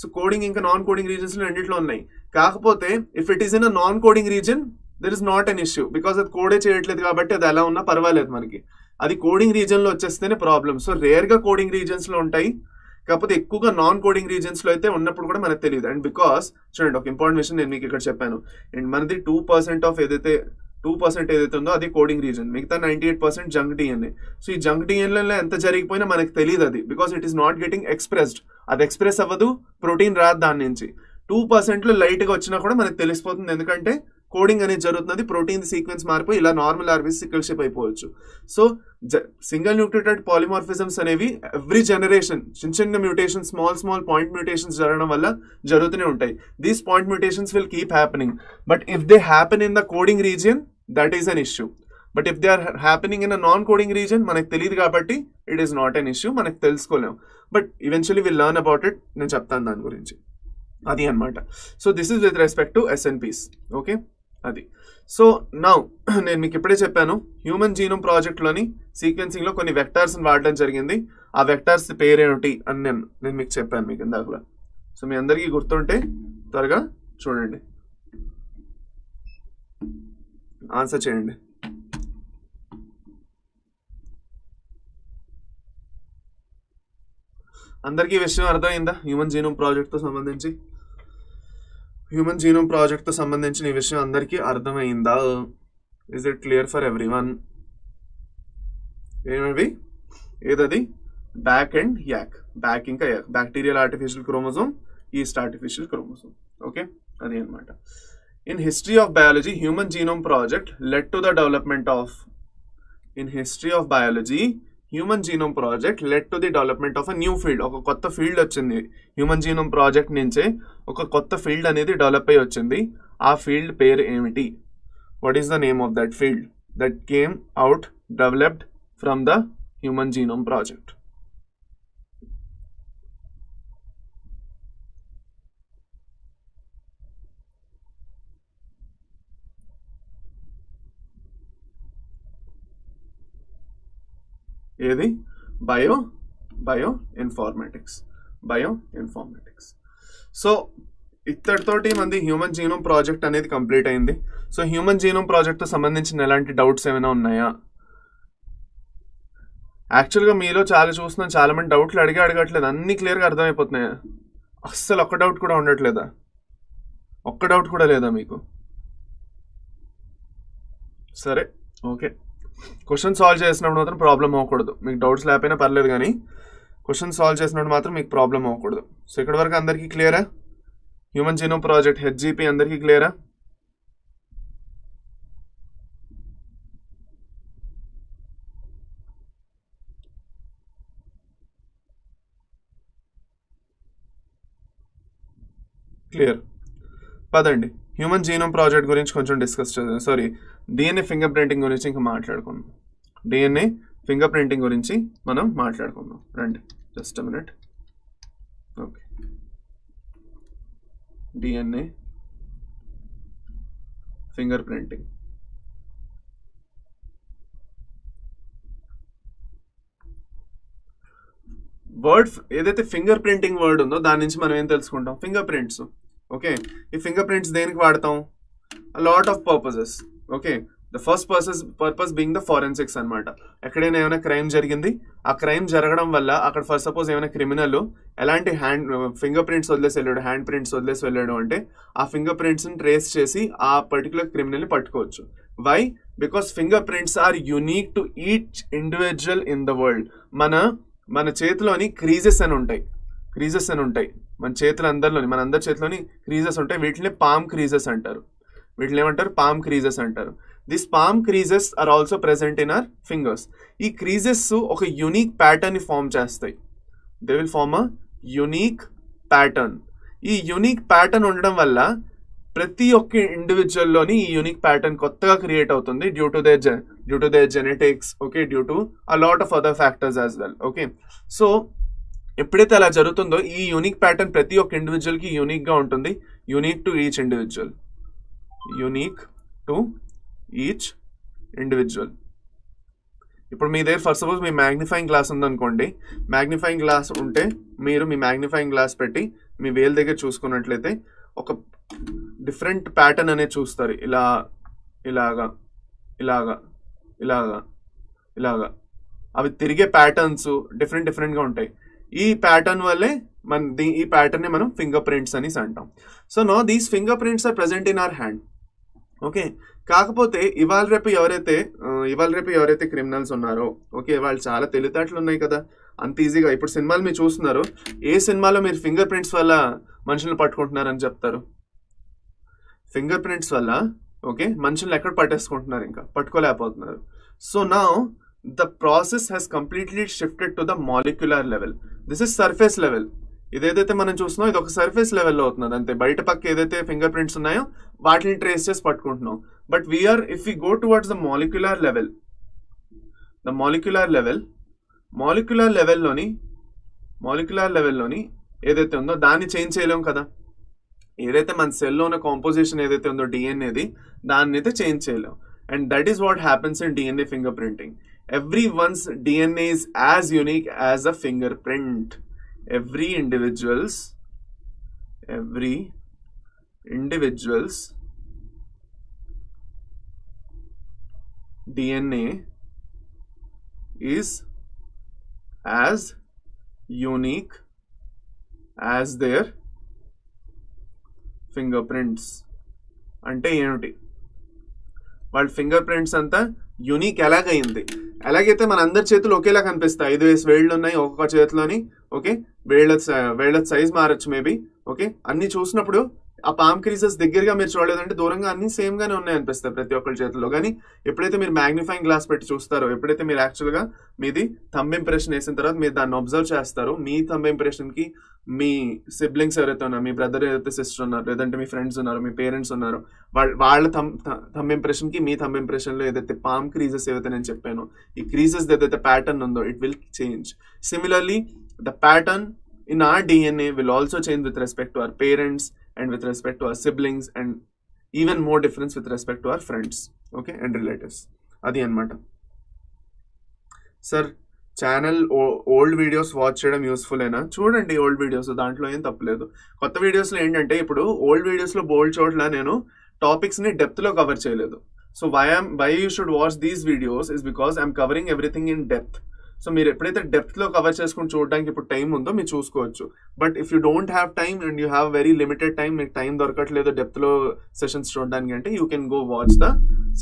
సో కోడింగ్ ఇంకా నాన్ కోడింగ్ రీజన్స్ లో రెండింటిలో ఉన్నాయి. కాకపోతే if it is in a non coding region there is not an issue, because అది కోడే చేయట్లేదు కాబట్టి అది ఎలా ఉన్నా పర్వాలేదు మనకి. అది కోడింగ్ రీజన్ లో వచ్చేస్తేనే ప్రాబ్లం. సో రేర్ గా కోడింగ్ రీజన్స్ లో ఉంటాయి, కాకపోతే ఎక్కువగా నాన్ కోడింగ్ రీజన్స్ లో అయితే ఉన్నప్పుడు కూడా మనకు తెలియదు. అండ్ బికాస్ చూడండి, ఒక ఇంపార్టెంట్ విషయం నేను మీకు ఇక్కడ చెప్పాను. అండ్ మనది 2% ఏదైతే ఉందో అది కోడింగ్ రీజన్, మిగతా 98% జంక్ డిఎన్ఏ. సో ఈ జంక్ డిఎన్ఏలో ఎంత జరిగిపోయినా మనకు తెలియదు అది, because it is not getting expressed. అది ఎక్స్ప్రెస్ అవ్వదు, ప్రోటీన్ రాదు దాని నుంచి. 2% లైట్ గా వచ్చినా కూడా మనకు తెలిసిపోతుంది, ఎందుకంటే కోడింగ్ అనేది జరుగుతున్నది, ప్రోటీన్ సీక్వెన్స్ మారిపోయి ఇలా నార్మల్ ఆర్బీసీ సికల్ షేప్ అయిపోవచ్చు. సో సింగిల్ న్యూక్లియోటైడ్ పాలిమార్ఫిజమ్స్ అనేవి ఎవ్రీ జనరేషన్ చిన్న మ్యూటేషన్, స్మాల్ పాయింట్ మ్యూటేషన్స్ జరగడం వల్ల జరుగుతూనే ఉంటాయి. These point mutations will keep happening, but if they happen in the coding region that is an issue. But if they are happening in a non coding region మనకు తెలియదు కాబట్టి it is not an issue, మనకు తెలుసుకోలేము. But eventually will learn about it. నేను చెప్తాను దాని గురించి, అది అనమాట. So this is with respect to SNPs. Okay, అది. సో నౌ నేను మీకు ఇప్పుడే చెప్పాను, హ్యూమన్ జీనోమ్ ప్రాజెక్ట్లోని సీక్వెన్సింగ్లో కొన్ని వెక్టార్స్ వాడడం జరిగింది. ఆ వెక్టార్స్ పేరేమిటి అని నేను మీకు చెప్పాను మీకు ఇందాక. సో మీ అందరికీ గుర్తుంటే త్వరగా చూడండి, ఆన్సర్ చేయండి. అందరికీ ఈ విషయం అర్థమైందా? హ్యూమన్ జీనోమ్ ప్రాజెక్ట్తో సంబంధించిన ఈ విషయం అందరికీ అర్థమైందా? Is it clear for everyone? ఏమవి? ఏదది? BAC and YAC. బ్యాక్ ఇంకా YAC. Bacterial artificial chromosome, yeast artificial chromosome. Okay, అది అనమాట. In history of biology human genome project led to the development of human genome project led to the development of a new field. ఒక కొత్త field వచ్చింది human genome project నుంచే. ఒక కొత్త field అనేది develop అయ్యి వచ్చింది. ఆ ఫీల్డ్ పేరు ఏమిటి? What is the name of that field that came out developed from the human genome project? ఏది? బయో ఇన్ఫార్మేటిక్స్. సో ఇక్కడితోటి మంది హ్యూమన్ జీనోమ్ ప్రాజెక్ట్ అనేది కంప్లీట్ అయింది. సో హ్యూమన్ జీనోమ్ ప్రాజెక్ట్తో సంబంధించిన ఎలాంటి డౌట్స్ ఏమైనా ఉన్నాయా? యాక్చువల్గా మీలో చూస్తున్నాను చాలా మంది డౌట్లు అడగట్లేదు. అన్ని క్లియర్గా అర్థమైపోతున్నాయా? అస్సలు ఒక్క డౌట్ కూడా ఉండట్లేదా? ఒక్క డౌట్ కూడా లేదా మీకు? సరే, ఓకే. క్వశ్చన్ సాల్వ్ చేసినప్పుడు మాత్రం ప్రాబ్లం అవ్వకూడదు. మీకు డౌట్స్ లేకపోయినా పర్లేదు, కానీ క్వశ్చన్ సాల్వ్ చేసినప్పుడు మాత్రం మీకు ప్రాబ్లం అవ్వకూడదు. సో ఇక్కడ వరకు అందరికీ క్లియరా? హ్యూమన్ జీనోమ్ ప్రాజెక్ట్ హెచ్జిపి అందరికీ క్లియరా? క్లియర్. పదండి హ్యూమన్ జీనోమ్ ప్రాజెక్ట్ గురించి కొంచెం డిస్కస్ చేద్దాం. సారీ, డిఎన్ఏ ఫింగర్ ప్రింటింగ్ గురించి ఇంకా మాట్లాడుకుందాం. డిఎన్ఏ ఫింగర్ ప్రింటింగ్ గురించి మనం మాట్లాడుకుందాం. రండి, just a minute. Okay, DNA finger printing. Word ఏదైతే ఫింగర్ ప్రింటింగ్ వర్డ్ ఉందో దాని నుంచి మనం ఏం తెలుసుకుంటాం? Finger prints. ఓకే, ఈ ఫింగర్ ప్రింట్స్ దేనికి వాడతాం? Lot of purposes. Okay, the first purpose being the forensics అనమాట. ఎక్కడైనా ఏమైనా క్రైమ్ జరిగింది, ఆ క్రైమ్ జరగడం వల్ల అక్కడ ఫర్ సపోజ్ ఏమైనా క్రిమినల్ ఎలాంటి ఫింగర్ ప్రింట్స్ వదిలేసి వెళ్ళాడు, హ్యాండ్ ప్రింట్స్ వదిలేసి వెళ్ళాడు అంటే ఆ ఫింగర్ ప్రింట్స్ని ట్రేస్ చేసి ఆ పర్టికులర్ క్రిమినల్ని పట్టుకోవచ్చు. Why? Because finger prints are unique to each individual in the world. మన చేతిలోని క్రీజెస్ అని ఉంటాయి. మన అందరి చేతిలోని క్రీజెస్ ఉంటాయి. వీటిని పామ్ క్రీజెస్ అంటారు. పామ్ క్రీజెస్ అంటారు. This palm creases are also present in our fingers. ఈ క్రీజెస్ ఒక యూనిక్ ప్యాటర్న్ ని ఫామ్ చేస్తాయి. They will form a unique pattern. ఈ యూనిక్ ప్యాటర్న్ ఉండడం వల్ల ప్రతి ఒక్క ఇండివిజువల్లోని ఈ యూనిక్ ప్యాటర్న్ కొత్తగా క్రియేట్ అవుతుంది due to their genetics. Okay, due to a lot of other factors as well. Okay, so ఎప్పుడైతే అలా జరుగుతుందో ఈ యూనిక్ ప్యాటర్న్ ప్రతి ఒక్క ఇండివిజువల్కి యూనిక్గా ఉంటుంది. Unique to each individual. ఇప్పుడు మీ దగ్గర for suppose me magnifying glass ఉందనుకోండి. మ్యాగ్నిఫైయింగ్ గ్లాస్ ఉంటే మీరు మీ మ్యాగ్నిఫైయింగ్ గ్లాస్ పెట్టి మీ వేలు దగ్గర చూసుకున్నట్లయితే ఒక డిఫరెంట్ ప్యాటర్న్ అనేది చూస్తారు. ఇలాగా అవి తిరిగే ప్యాటర్న్స్ డిఫరెంట్గా ఉంటాయి. ఈ ప్యాటర్న్ వల్లే ఈ ప్యాటర్న్ ని మనం ఫింగర్ ప్రింట్స్ అని అంటాం. So no these finger prints are present in our hand. Okay, కాకపోతే ఇవాళ రేపు ఎవరైతే క్రిమినల్స్ ఉన్నారో, ఓకే, వాళ్ళు చాలా తెలివితేటలు ఉన్నాయి కదా, అంత ఈజీగా. ఇప్పుడు సినిమాలు మీరు చూస్తున్నారు, ఏ సినిమాలో మీరు ఫింగర్ ప్రింట్స్ వల్ల మనుషులను పట్టుకుంటున్నారని చెప్తారు? ఫింగర్ ప్రింట్స్ వల్ల ఓకే మనుషులను ఎక్కడ పట్టేసుకుంటున్నారు, ఇంకా పట్టుకోలేకపోతున్నారు. So now the process has completely shifted to the molecular level. This is surface level. ఇదేదైతే మనం చూస్తున్నాం ఇది ఒక సర్ఫేస్ లెవెల్లో అవుతుంది అంతే. బయట పక్క ఏదైతే ఫింగర్ ప్రింట్స్ ఉన్నాయో వాటిని ట్రేస్ చేసి పట్టుకుంటున్నాం. But if we go towards the molecular లెవెల్లోని ఏదైతే ఉందో దాన్ని చేంజ్ చేయలేం కదా. ఏదైతే మన సెల్లో ఉన్న కాంపోజిషన్ ఏదైతే ఉందో డిఎన్ఏది, దాన్ని అయితే చేంజ్ చేయలేం. And that is what happens in DNA finger printing. Everyone's DNA is as unique as a fingerprint. Every individual's DNA is as unique as their finger prints. అంటే ఏమిటి, వాళ్ళ ఫింగర్ ప్రింట్స్ అంతా unique ఎలాగైంది, ఎలాగైతే మన అందరి చేతులు ఒకేలా కనిపిస్తాయి, 5 వేళ్ళు ఉన్నాయి ఒక్కొక్క చేతిలోని, ఓకే, వేళ్ళ సైజ్ మారచ్చు మేబీ, ఓకే, అన్ని చూసినప్పుడు ఆ పామ్ క్రీజెస్ దగ్గరగా మీరు చూడలేదంటే దూరంగా అన్ని సేమ్ గానే ఉన్నాయి అనిపిస్తాయి ప్రతి ఒక్కరి చేతుల్లో. కానీ ఎప్పుడైతే మీరు మ్యాగ్నిఫైయింగ్ గ్లాస్ పెట్టి చూస్తారో, ఎప్పుడైతే మీరు యాక్చువల్గా మీది థంబ్ ఇంప్రెషన్ వేసిన తర్వాత మీరు దాన్ని అబ్జర్వ్ చేస్తారో, మీ థంబ్ ఇంప్రెషన్ కి మీ సిబ్లింగ్స్ ఎవరైతే ఉన్నారు, మీ బ్రదర్ ఏదైతే సిస్టర్ ఉన్నారు, లేదంటే మీ ఫ్రెండ్స్ ఉన్నారు, మీ పేరెంట్స్ ఉన్నారు, వాళ్ళ థంబ్ ఇంప్రెషన్ కి మీ థంబ్ ఇంప్రెషన్ లో ఏదైతే పామ్ క్రీజెస్ ఏవైతే నేను చెప్పానో, ఈ క్రీజెస్ ఏదైతే ప్యాటర్న్ ఉందో it will change. Similarly the pattern in our DNA will also change with respect to our parents and with respect to our siblings, and even more difference with respect to our friends, okay, and relatives. Adi anamata. Sir, channel old videos watch చేయడం useful అయినా చూడండి, old videos, దాంట్లో ఏం తప్పలేదు. కొత్త వీడియోస్లో ఏంటంటే ఇప్పుడు ఓల్డ్ వీడియోస్లో బోల్డ్ చోట్ల నేను టాపిక్స్ని డెప్త్లో కవర్ చేయలేదు. So why you should watch these videos is because I'm covering everything in depth. So మీరు ఎప్పుడైతే డెప్త్లో కవర్ చేసుకుని చూడడానికి ఇప్పుడు టైం ఉందో మీరు చూసుకోవచ్చు. But if you don't have time and you have very limited time, మీకు టైం దొరకట్లేదు డెప్త్లో సెషన్స్ చూడడానికి అంటే you can go watch the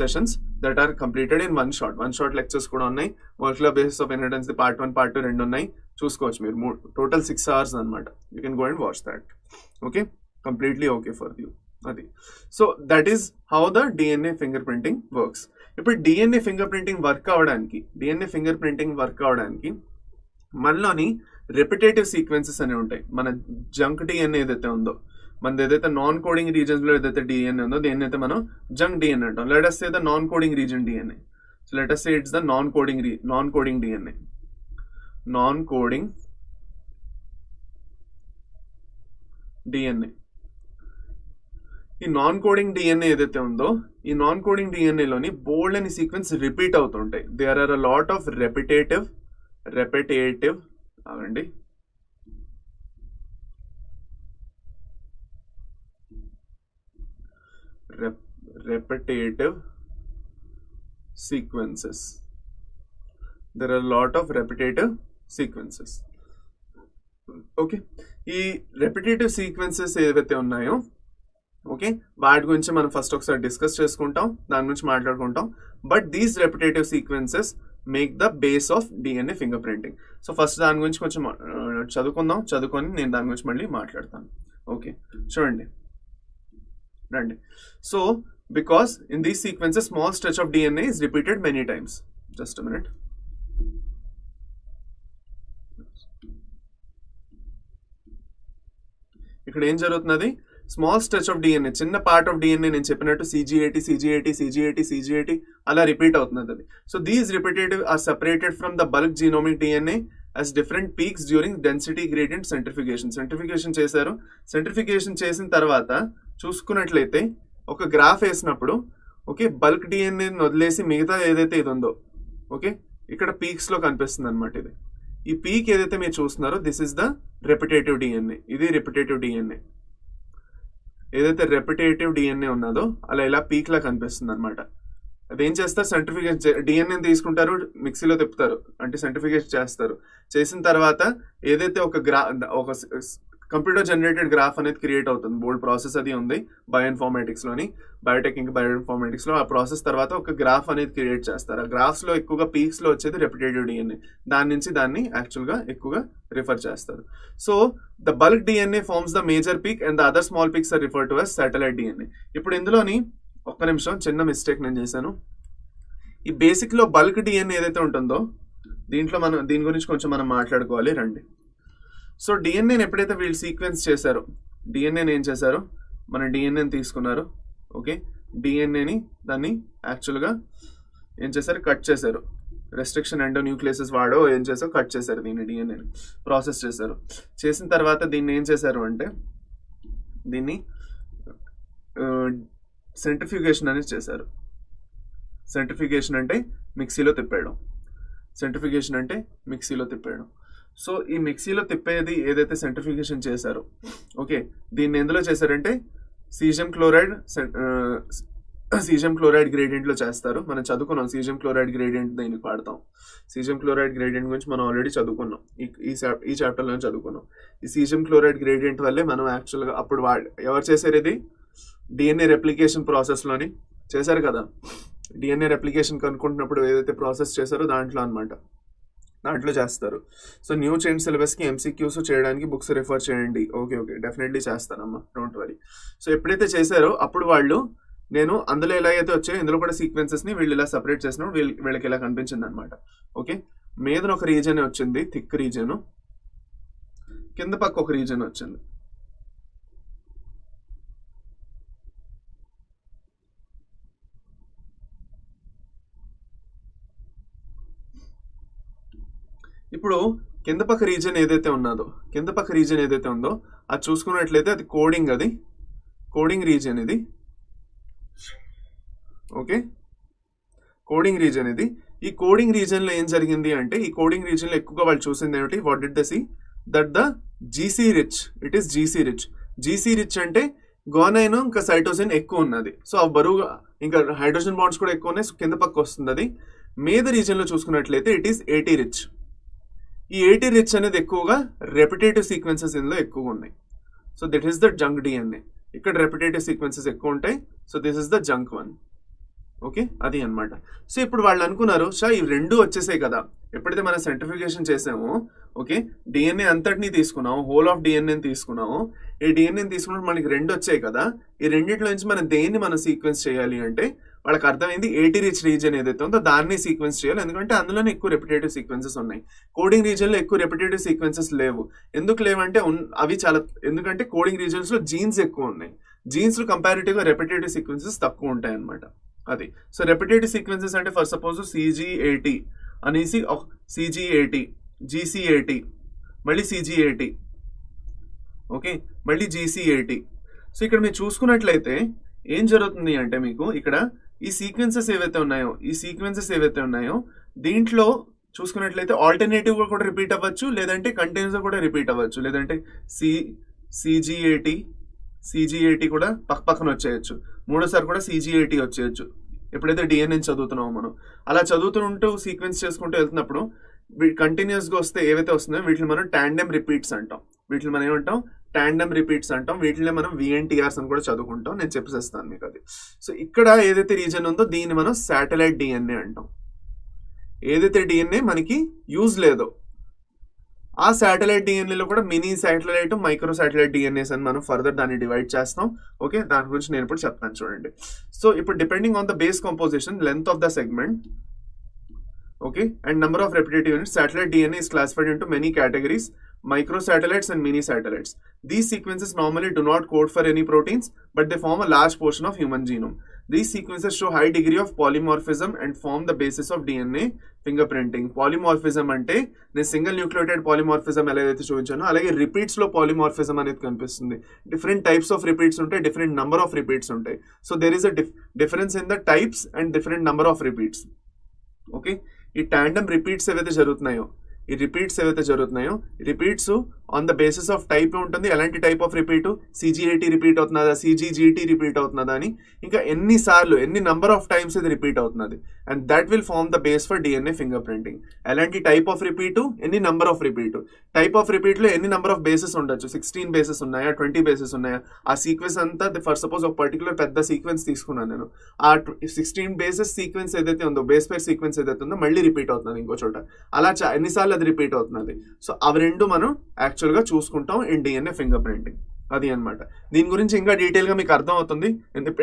sessions that are completed in one shot lectures కూడా ఉన్నాయి. Molecular basis of inheritance part 1 part 2 రెండు ఉన్నాయి, చూసుకోవచ్చు మీరు. టోటల్ 6 hours అనమాట. You can go and watch that. Okay, completely okay for you. అది so that is how the DNA finger printing works. ఇప్పుడు DNA finger printing work అవడానికి మనలోని repetitive sequences అనేవి ఉంటాయి. మన జంక్ డిఎన్ఏ ఏదైతే ఉందో, మనది ఏదైతే నాన్ కోడింగ్ రీజన్స్ లో ఏదైతే డిఎన్ఏ ఉందో దేన్ని అయితే మనం జంక్ డిఎన్ఏ అంటాం. Let us say the non coding region DNA. So let us say it's the non coding DNA. Non coding DNA. ఈ నాన్ కోడింగ్ డిఎన్ఏ ఏదైతే ఉందో, ఈ నాన్ కోడింగ్ డిఎన్ఏలోని బోల్డ్ అని సీక్వెన్స్ రిపీట్ అవుతుంటాయి. There are a lot of repetitive అవండి repetitive sequences. There are a lot of repetitive sequences. Okay, ఈ repetitive sequences ఏవైతే ఉన్నాయో, ఓకే, వాటి గురించి మనం ఫస్ట్ ఒకసారి డిస్కస్ చేసుకుంటాం, దాని గురించి మాట్లాడుకుంటాం. But these repetitive sequences make the base of DNA finger printing. So first దాని గురించి కొంచెం చదువుకొని నేను దాని గురించి మళ్ళీ మాట్లాడతాను. ఓకే, చూడండి రండి. So because in these sequences small stretch of DNA is repeated many times. Just a minute. ఇక్కడ ఏం జరుగుతున్నది, స్మాల్ స్ట్రెచ్ ఆఫ్ డిఎన్ఏ, చిన్న పార్ట్ ఆఫ్ డిఎన్ఏ నేను చెప్పినట్టు CG80 అలా రిపీట్ అవుతున్నది అది. So these repeated are separated from the bulk genomic DNA as different peaks during density gradient centrifugation. Centrifugation చేసిన తర్వాత చూసుకున్నట్లయితే ఒక గ్రాఫ్ వేసినప్పుడు, ఓకే, బల్క్ డిఎన్ఏ వదిలేసి మిగతా ఏదైతే ఇది ఉందో, ఓకే, ఇక్కడ పీక్స్ లో కనిపిస్తుంది అనమాట. ఇది ఈ పీక్ ఏదైతే మీరు చూస్తున్నారో this is the repetitive DNA. ఇది రెపిటేటివ్ డిఎన్ఏ. ఏదైతే రెపిటేటివ్ డిఎన్ఏ ఉన్నదో అలా ఇలా పీక్ లా కనిపిస్తుంది అనమాట. అదేం చేస్తారు, సెంట్రిఫికేషన్ డిఎన్ఏ తీసుకుంటారు, మిక్సీలో తిప్పుతారు, అంటే సెంట్రిఫికేషన్ చేస్తారు. చేసిన తర్వాత ఏదైతే ఒక కంప్యూటర్ జనరేటెడ్ గ్రాఫ్ అనేది క్రియేట్ అవుతుంది. బోల్డ్ ప్రాసెస్ అది ఉంది బయోఇన్ఫార్మేటిక్స్ లోని, బయోటెక్ బయోఇన్ఫార్మేటిక్స్ లో. ఆ ప్రాసెస్ తర్వాత ఒక గ్రాఫ్ అనేది క్రియేట్ చేస్తారు. ఆ గ్రాఫ్స్ లో ఎక్కువగా పీక్స్ లో వచ్చేది రెపిటేటివ్ డిఎన్ఏ. దాని నుంచి దాన్ని యాక్చువల్ గా ఎక్కువగా రిఫర్ చేస్తారు. So the bulk DNA forms the major peak and the other small peaks are refer to as satellite DNA. ఇప్పుడు ఇందులోని ఒక్క నిమిషం, చిన్న మిస్టేక్ నేను చేశాను. ఈ బేసిక్ లో బల్క్ డిఎన్ఏ ఏదైతే ఉంటుందో దీని గురించి కొంచెం మనం మాట్లాడుకోవాలి, రండి. సో డిఎన్ఏని ఎప్పుడైతే వీళ్ళు సీక్వెన్స్ చేశారో, డిఎన్ఏని ఏం చేశారో, మన డిఎన్ఏని తీసుకున్నారు, ఓకే, డిఎన్ఏని దాన్ని యాక్చువల్గా ఏం చేశారు, కట్ చేశారు. రెస్ట్రిక్షన్ ఎండో న్యూక్లియసెస్ వాడో ఏం చేశారో కట్ చేశారు, దీన్ని డిఎన్ఏని ప్రాసెస్ చేశారు. చేసిన తర్వాత దీన్ని ఏం చేశారు అంటే దీన్ని సెంట్రిఫ్యూగేషన్ అనేది చేశారు. సెంట్రిఫికేషన్ అంటే మిక్సీలో తిప్పేయడం. సో ఈ మిక్సీలో తిప్పేది ఏదైతే సెంట్రిఫికేషన్ చేశారో, ఓకే, దీన్ని ఎందులో చేశారంటే సీజియం క్లోరైడ్ సీజియం క్లోరైడ్ గ్రేడియంట్లో చేస్తారు. మనం చదువుకున్నాం సీజియం క్లోరైడ్ గ్రేడియంట్ దీనికి వాడతాం. సీజియం క్లోరైడ్ గ్రేడియంట్ గురించి మనం ఆల్రెడీ చదువుకున్నాం, ఈ చాప్టర్లో చదువుకున్నాం. ఈ సీజియం క్లోరైడ్ గ్రేడియంట్ వల్లే మనం యాక్చువల్గా అప్పుడు ఎవరు చేశారు ఇది? డిఎన్ఏ రెప్లికేషన్ ప్రాసెస్లోని చేశారు కదా. డిఎన్ఏ రెప్లికేషన్ కనుక్కుంటున్నప్పుడు ఏదైతే ప్రాసెస్ చేశారో దాంట్లో చేస్తారు. సో న్యూ చైన్ సిలబస్కి MCQs చేయడానికి బుక్స్ రిఫర్ చేయండి. ఓకే డెఫినెట్లీ చేస్తానమ్మా, డోంట్ వరీ. సో ఎప్పుడైతే చేశారో అప్పుడు వాళ్ళు నేను అందులో ఎలా అయితే వచ్చాయో ఇందులో కూడా సీక్వెన్సెస్ని వీళ్ళు ఇలా సపరేట్ చేసినప్పుడు వీళ్ళకి ఇలా కనిపించింది అనమాట. ఓకే, మీద ఒక రీజన్ వచ్చింది, థిక్ రీజన్, కింద పక్క ఒక రీజన్ వచ్చింది. ఇప్పుడు కింద పక్క రీజన్ ఏదైతే ఉందో అది చూసుకున్నట్లయితే అది కోడింగ్ రీజన్ ఇది. ఓకే, కోడింగ్ రీజన్ ఇది. ఈ కోడింగ్ రీజన్లో ఏం జరిగింది అంటే, ఈ కోడింగ్ రీజన్లో ఎక్కువగా వాళ్ళు చూసింది ఏమిటి? What did the see? That the GC rich, it is GC rich అంటే గోనైన్ ఇంకా సైటోసిన్ ఎక్కువ ఉన్నది. సో ఆ బరువుగా ఇంకా హైడ్రోజన్ బాండ్స్ కూడా ఎక్కువ ఉన్నాయి. సో కింద పక్క వస్తుంది అది. మీద రీజన్లో చూసుకున్నట్లయితే ఇట్ ఈస్ AT రిచ్. ఈ AT రిచ్ అనేది ఎక్కువగా రెపిటేటివ్ సీక్వెన్సెస్ ఇందులో ఎక్కువగా ఉన్నాయి. So that is the junk DNA. ఇక్కడ రెపిటేటివ్ సీక్వెన్సెస్ ఎక్కువ ఉంటాయి. So this is the junk one. Okay, అది అనమాట. సో ఇప్పుడు వాళ్ళు అనుకున్నారు, ఇవి రెండు వచ్చేసాయి కదా. ఎప్పుడైతే మనం సెంట్రిఫికేషన్ చేసామో, ఓకే, DNA అంతటినీ తీసుకున్నాము, హోల్ ఆఫ్ DNAని తీసుకున్నాము. ఈ DNAని తీసుకున్నప్పుడు మనకి రెండు వచ్చాయి కదా. ఈ రెండిట్లో నుంచి మనం దేన్ని మనం సీక్వెన్స్ చేయాలి అంటే వాళ్ళకి అర్థమైంది AT రిచ్ రీజన్ ఏదైతే ఉందో దాన్ని సీక్వెన్స్ చేయాలి. ఎందుకంటే అందులోనే ఎక్కువ రెపిటేటివ్ సీక్వెన్సెస్ ఉన్నాయి. కోడింగ్ రీజన్లో ఎక్కువ రెపిటేటివ్ సీక్వెన్సెస్ లేవు. ఎందుకు లేవంటే అవి చాలా, ఎందుకంటే కోడింగ్ రీజన్స్లో జీన్స్ ఎక్కువ ఉన్నాయి. జీన్స్లో కంపారిటివ్గా రెపిటేటివ్ సీక్వెన్సెస్ తక్కువ ఉంటాయి అనమాట. అది. సో రెపిటేటివ్ సీక్వెన్సెస్ అంటే ఫర్ సపోజ్ CGAT అనేసి CGAT, GCAT, మళ్ళీ CGAT, ఓకే, మళ్ళీ GCAT. సో ఇక్కడ మీరు చూసుకున్నట్లయితే ఏం జరుగుతుంది అంటే మీకు ఇక్కడ ఈ సీక్వెన్సెస్ ఏవైతే ఉన్నాయో దీంట్లో చూసుకున్నట్లయితే ఆల్టర్నేటివ్గా కూడా రిపీట్ అవ్వచ్చు, లేదంటే కంటిన్యూస్గా కూడా రిపీట్ అవ్వచ్చు, లేదంటే CGAT కూడా పక్కన వచ్చేయచ్చు, మూడోసారి కూడా CGAT వచ్చేయచ్చు. ఎప్పుడైతే DNA చదువుతున్నామో మనం అలా చదువుతుంటూ సీక్వెన్స్ చేసుకుంటూ వెళ్తున్నప్పుడు కంటిన్యూస్గా వస్తే ఏవైతే వస్తున్నాయో వీటిని మనం టాండెమ్ రిపీట్స్ అంటాం. వీటిని మనం ఏమంటాం? టాండెమ్ రిపీట్స్ అంటాం. వీటిని మనం VNTRs అని కూడా చదువుకుంటాం. నేను చెప్పేస్తాను మీకు అది. సో ఇక్కడ ఏదైతే రీజన్ ఉందో దీన్ని మనం శాటిలైట్ DNA అంటాం. ఏదైతే DNA మనకి యూజ్ లేదో ఆ శాటిలైట్ DNAలో కూడా mini satellite, micro satellite DNAs అని మనం ఫర్దర్ దాన్ని డివైడ్ చేస్తాం. ఓకే, దాని గురించి నేను ఇప్పుడు చెప్తాను చూడండి. సో ఇప్పుడు depending on the base composition, length of the segment, okay, and number of repetitive units, satellite DNA is classified into many categories: microsatellites and mini satellites. These sequences normally do not code for any proteins, but they form a large portion of human genome. These sequences show high degree of polymorphism and form the basis of DNA fingerprinting. Polymorphism అంటే నేను single nucleotide polymorphism ఎలా అయితే చూపించానో అలాగే repeats లో polymorphism అనేది కనిపిస్తుంది. Different types of repeats ఉంటాయి, different number of repeats ఉంటాయి. So there is a difference in the types and different number of repeats. Okay, ఈ టాండమ్ రిపీట్స్ ఏవైతే జరుగుతున్నాయో repeats on the basis of type ఉంటుంది. ఎలాంటి type of repeat? CGAT repeat అవుతున్నదా, CGGT repeat అవుతున్నదా అని, ఇంకా ఎన్ని నంబర్ ఆఫ్ టైమ్స్ ఇది రిపీట్ అవుతున్నది. And that will form the base for DNA fingerprinting. ఎలాంటి టైప్ ఆఫ్ రిపీట్, ఎన్ని number of repeat, type of రిపీట్లో ఎన్ని నంబర్ ఆఫ్ బేసెస్ ఉండొచ్చు, 16 బేసెస్ ఉన్నాయా, 20 బేసెస్ ఉన్నాయా, ఆ సీక్వెన్స్ అంతా ఫర్ సపోజ్ ఒక పర్టికులర్ పెద్ద సీక్వెన్స్ తీసుకున్నాను నేను, ఆ 16 బేసెస్ సీక్వెన్స్ ఏదైతే ఉందో, బేస్ పేర్ సీక్వెన్స్ ఏదైతే ఉందో మళ్ళీ రిపీట్ అవుతుంది ఇంకో చోట, అలా ఎన్నిసార్లు అది రిపీట్ అవుతున్నది. సో అవి రెండు మనం యాక్చువల్గా చూసుకుంటాం ఇన్ DNA ఫింగర్ ప్రింటింగ్. అది అనమాట. దీని గురించి ఇంకా డీటెయిల్గా మీకు అర్థం అవుతుంది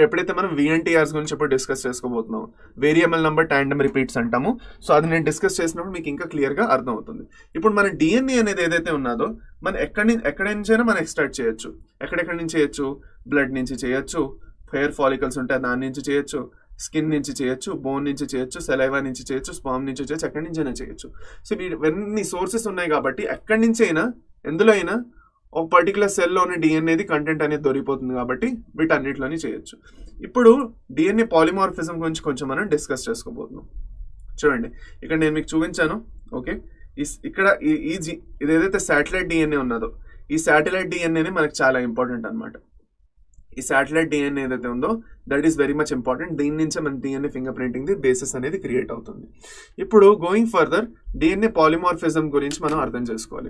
ఎప్పుడైతే మనం VNTRs గురించి ఇప్పుడు డిస్కస్ చేసుకోబోతున్నాం. వేరియబుల్ నెంబర్ టాండమ్ రిపీట్స్ అంటాము. సో అది నేను డిస్కస్ చేసినప్పుడు మీకు ఇంకా క్లియర్గా అర్థం అవుతుంది. ఇప్పుడు మన DNA అనేది ఏదైతే ఉన్నదో మనం ఎక్కడి నుంచైనా మనం ఎక్స్ట్రాక్ట్ చేయొచ్చు. ఎక్కడెక్కడి నుంచి చేయొచ్చు? బ్లడ్ నుంచి చేయొచ్చు, హెయిర్ ఫాలికల్స్ ఉంటాయి దాని నుంచి చేయొచ్చు, స్కిన్ నుంచి చేయొచ్చు, బోన్ నుంచి చేయొచ్చు, సెలైవా నుంచి చేయొచ్చు, స్పామ్ నుంచి చేయొచ్చు, ఎక్కడి నుంచైనా చేయొచ్చు. సో ఇవన్నీ సోర్సెస్ ఉన్నాయి కాబట్టి ఎక్కడి నుంచి అయినా ఎందులో అయినా ఒక పర్టికులర్ సెల్లోని DNA కంటెంట్ అనేది దొరికిపోతుంది కాబట్టి వీటన్నిటిలోని చేయొచ్చు. ఇప్పుడు DNA పాలిమార్ఫిజం గురించి కొంచెం మనం డిస్కస్ చేసుకోబోతున్నాం. చూడండి, ఇక్కడ నేను మీకు చూపించాను. ఓకే, ఇక్కడ ఇది ఏదైతే శాటిలైట్ DNA ఉన్నదో ఈ శాటిలైట్ DNA మనకు చాలా ఇంపార్టెంట్ అనమాట. ఈ శాటిలైట్ డిఎన్ఏ ఏదైతే ఉందో that is very much important. దీని నుంచే మన DNA finger printing the basis అనేది క్రియేట్ అవుతుంది. ఇప్పుడు గోయింగ్ ఫర్దర్ డిఎన్ఏ పాలిమార్ఫిజం గురించి మనం అర్థం చేసుకోవాలి.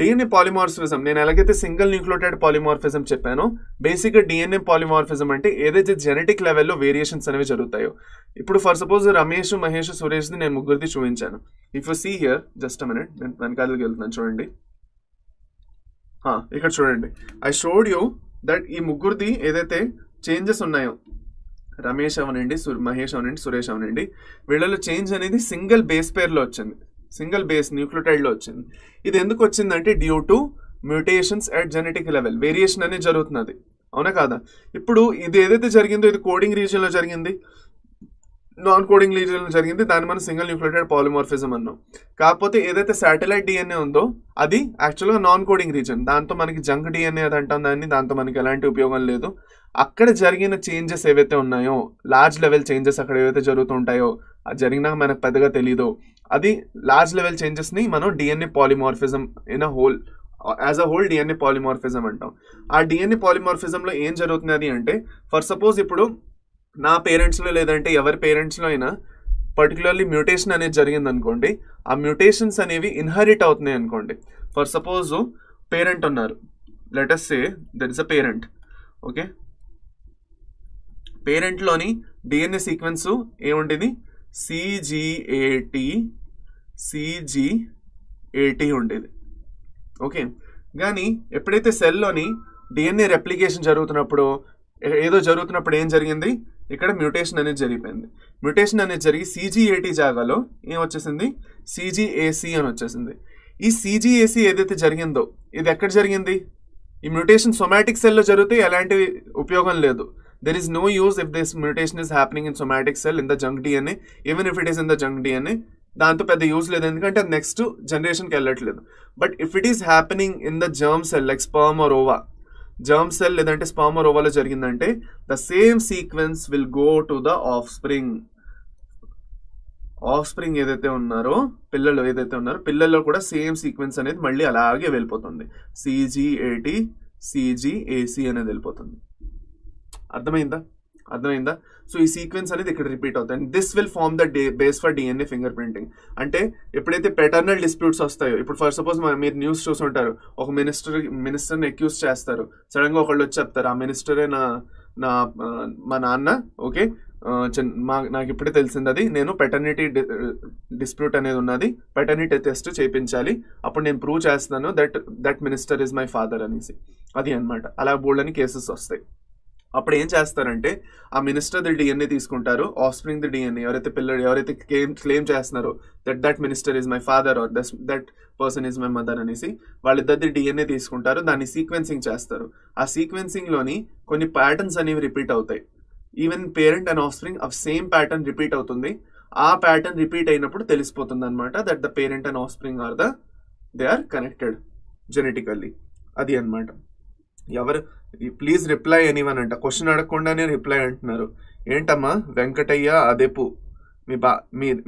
డిఎన్ఏ పాలిమార్ఫిజం నేను ఎలాగైతే సింగిల్ న్యూక్లియోటైడ్ పాలిమార్ఫిజం చెప్పానో, బేసిక్గా డిఎన్ఏ పాలిమార్ఫిజం అంటే ఏదైతే జెనెటిక్ లెవెల్లో వేరియేషన్స్ అనేవి జరుగుతాయో. ఇప్పుడు ఫర్ సపోజ్ రమేష్, మహేష్, సురేష్ది నేను ముగ్గురిది చూపించాను. If you see here just a minute, నేను వెనకాలకి వెళ్తున్నాను చూడండి. ఇక్కడ చూడండి, ఐ షోడ్ యూ దట్ ఈ ముగ్గురిది ఏదైతే చేంజెస్ ఉన్నాయో, రమేష్ అవనండి, మహేష్ అవనండి, సురేష్ అవనండి, వీళ్ళలో చేంజ్ అనేది సింగిల్ బేస్ పేర్లో వచ్చింది, సింగిల్ బేస్ న్యూక్లియోటైడ్లో వచ్చింది. ఇది ఎందుకు వచ్చిందంటే due to mutations at genetic level, variation అనేది జరుగుతున్నది, అవునా కాదా? ఇప్పుడు ఇది ఏదైతే జరిగిందో ఇది కోడింగ్ రీజియన్లో జరిగింది, నాన్ కోడింగ్ రీజియన్లో జరిగింది, దాన్ని మనం సింగిల్ న్యూక్లియోటైడ్ పాలిమార్ఫిజం అన్నాం. కాకపోతే ఏదైతే శాటిలైట్ డిఎన్ఏ ఉందో అది యాక్చువల్గా నాన్ కోడింగ్ రీజియన్, దాంతో మనకి జంక్ డిఎన్ఏ అది అంటాం దాన్ని, దాంతో మనకి ఎలాంటి ఉపయోగం లేదు. అక్కడ జరిగిన చేంజెస్ ఏవైతే ఉన్నాయో, లార్జ్ లెవెల్ చేంజెస్ అక్కడ ఏవైతే జరుగుతుంటాయో, అది జరిగినాక మనకు పెద్దగా తెలీదు, అది లార్జ్ లెవెల్ చేంజెస్ని మనం DNA polymorphism in a whole, as a whole DNA polymorphism అంటాం. ఆ డిఎన్ఏ పాలిమార్ఫిజంలో ఏం జరుగుతున్నది అంటే, ఫర్ సపోజ్ ఇప్పుడు నా పేరెంట్స్లో లేదంటే ఎవరి పేరెంట్స్లో అయినా పర్టికులర్లీ మ్యూటేషన్ అనేది జరిగింది అనుకోండి, ఆ మ్యూటేషన్స్ అనేవి ఇన్హెరిట్ అవుతున్నాయి అనుకోండి. ఫర్ సపోజ్ పేరెంట్ ఉన్నారు, let us say that is a parent, okay. పేరెంట్లోని డిఎన్ఏ సీక్వెన్స్ ఏముంటుంది, CG80 ఉండేది, ఓకే. కానీ ఎప్పుడైతే సెల్లోని డిఎన్ఏ రెప్లికేషన్ జరుగుతున్నప్పుడు ఏదో జరుగుతున్నప్పుడు ఏం జరిగింది, ఇక్కడ మ్యూటేషన్ అనేది జరిగిపోయింది. మ్యూటేషన్ అనేది జరిగి CG80 జాగాలో ఏం వచ్చేసింది, CGAC అని వచ్చేసింది. ఈ CGAC ఏదైతే జరిగిందో ఇది ఎక్కడ జరిగింది, ఈ మ్యూటేషన్ సొమాటిక్ సెల్లో జరిగితే ఎలాంటి ఉపయోగం లేదు. There is no use if this mutation is happening in somatic cell in the junk DNA, even if it is in the junk DNA, దాంతో పెద్ద యూజ్ లేదు, ఎందుకంటే అది నెక్స్ట్ జనరేషన్కి వెళ్ళట్లేదు. But if it is happening in the germ cell like sperm or ova, germ cell లేదంటే sperm or ఓవాలో జరిగిందంటే the same sequence will go to the offspring. Offspring ఏదైతే ఉన్నారో, పిల్లలు ఏదైతే ఉన్నారో, పిల్లల్లో కూడా సేమ్ సీక్వెన్స్ అనేది మళ్ళీ అలాగే వెళ్ళిపోతుంది, CG80 CGAC అనేది వెళ్ళిపోతుంది. అర్థమైందా? సో ఈ సీక్వెన్స్ అనేది ఇక్కడ రిపీట్ అవుతాయి. And this will form the base for DNA finger printing. అంటే ఎప్పుడైతే పెటర్నల్ డిస్ప్యూట్స్ వస్తాయో, ఇప్పుడు ఫర్ సపోజ్ మీరు న్యూస్ చూసుంటారు, ఒక మినిస్టర్ని అక్యూజ్ చేస్తారు, సడన్గా ఒకళ్ళు వచ్చి చెప్తారు ఆ మినిస్టరే మా నాన్న, ఓకే, నాకు ఇప్పుడే తెలిసింది అది, నేను పెటర్నిటీ డిస్ప్యూట్ అనేది ఉన్నది, పెటర్నిటీ టెస్ట్ చేయించాలి, అప్పుడు నేను ప్రూవ్ చేస్తాను that minister is my father అనేసి. అది అన్నమాట. అలా బోల్డని కేసెస్ వస్తాయి. అప్పుడు ఏం చేస్తారంటే ఆ మినిస్టర్ ది డిఎన్ఏ తీసుకుంటారు, ఆఫ్ స్ప్రింగ్ ది డిఎన్ఏ, ఎవరైతే క్లెయిమ్ చేస్తున్నారో that minister is my father or that person is my mother అనేసి, వాళ్ళిద్దరిది డిఎన్ఏ తీసుకుంటారు, దాన్ని సీక్వెన్సింగ్ చేస్తారు. ఆ సీక్వెన్సింగ్లోని కొన్ని ప్యాటర్న్స్ అనేవి రిపీట్ అవుతాయి. Even parent and offspring of same pattern repeat అవుతుంది. ఆ ప్యాటర్న్ రిపీట్ అయినప్పుడు తెలిసిపోతుంది అనమాట that the parent and offspring they are connected genetically. అది అనమాట. ఎవరు ప్లీజ్ రిప్లై ఎనీవన్ అంట, క్వశ్చన్ అడగకుండానే రిప్లై అంటున్నారు. ఏంటమ్మా వెంకటయ్య అదేపు,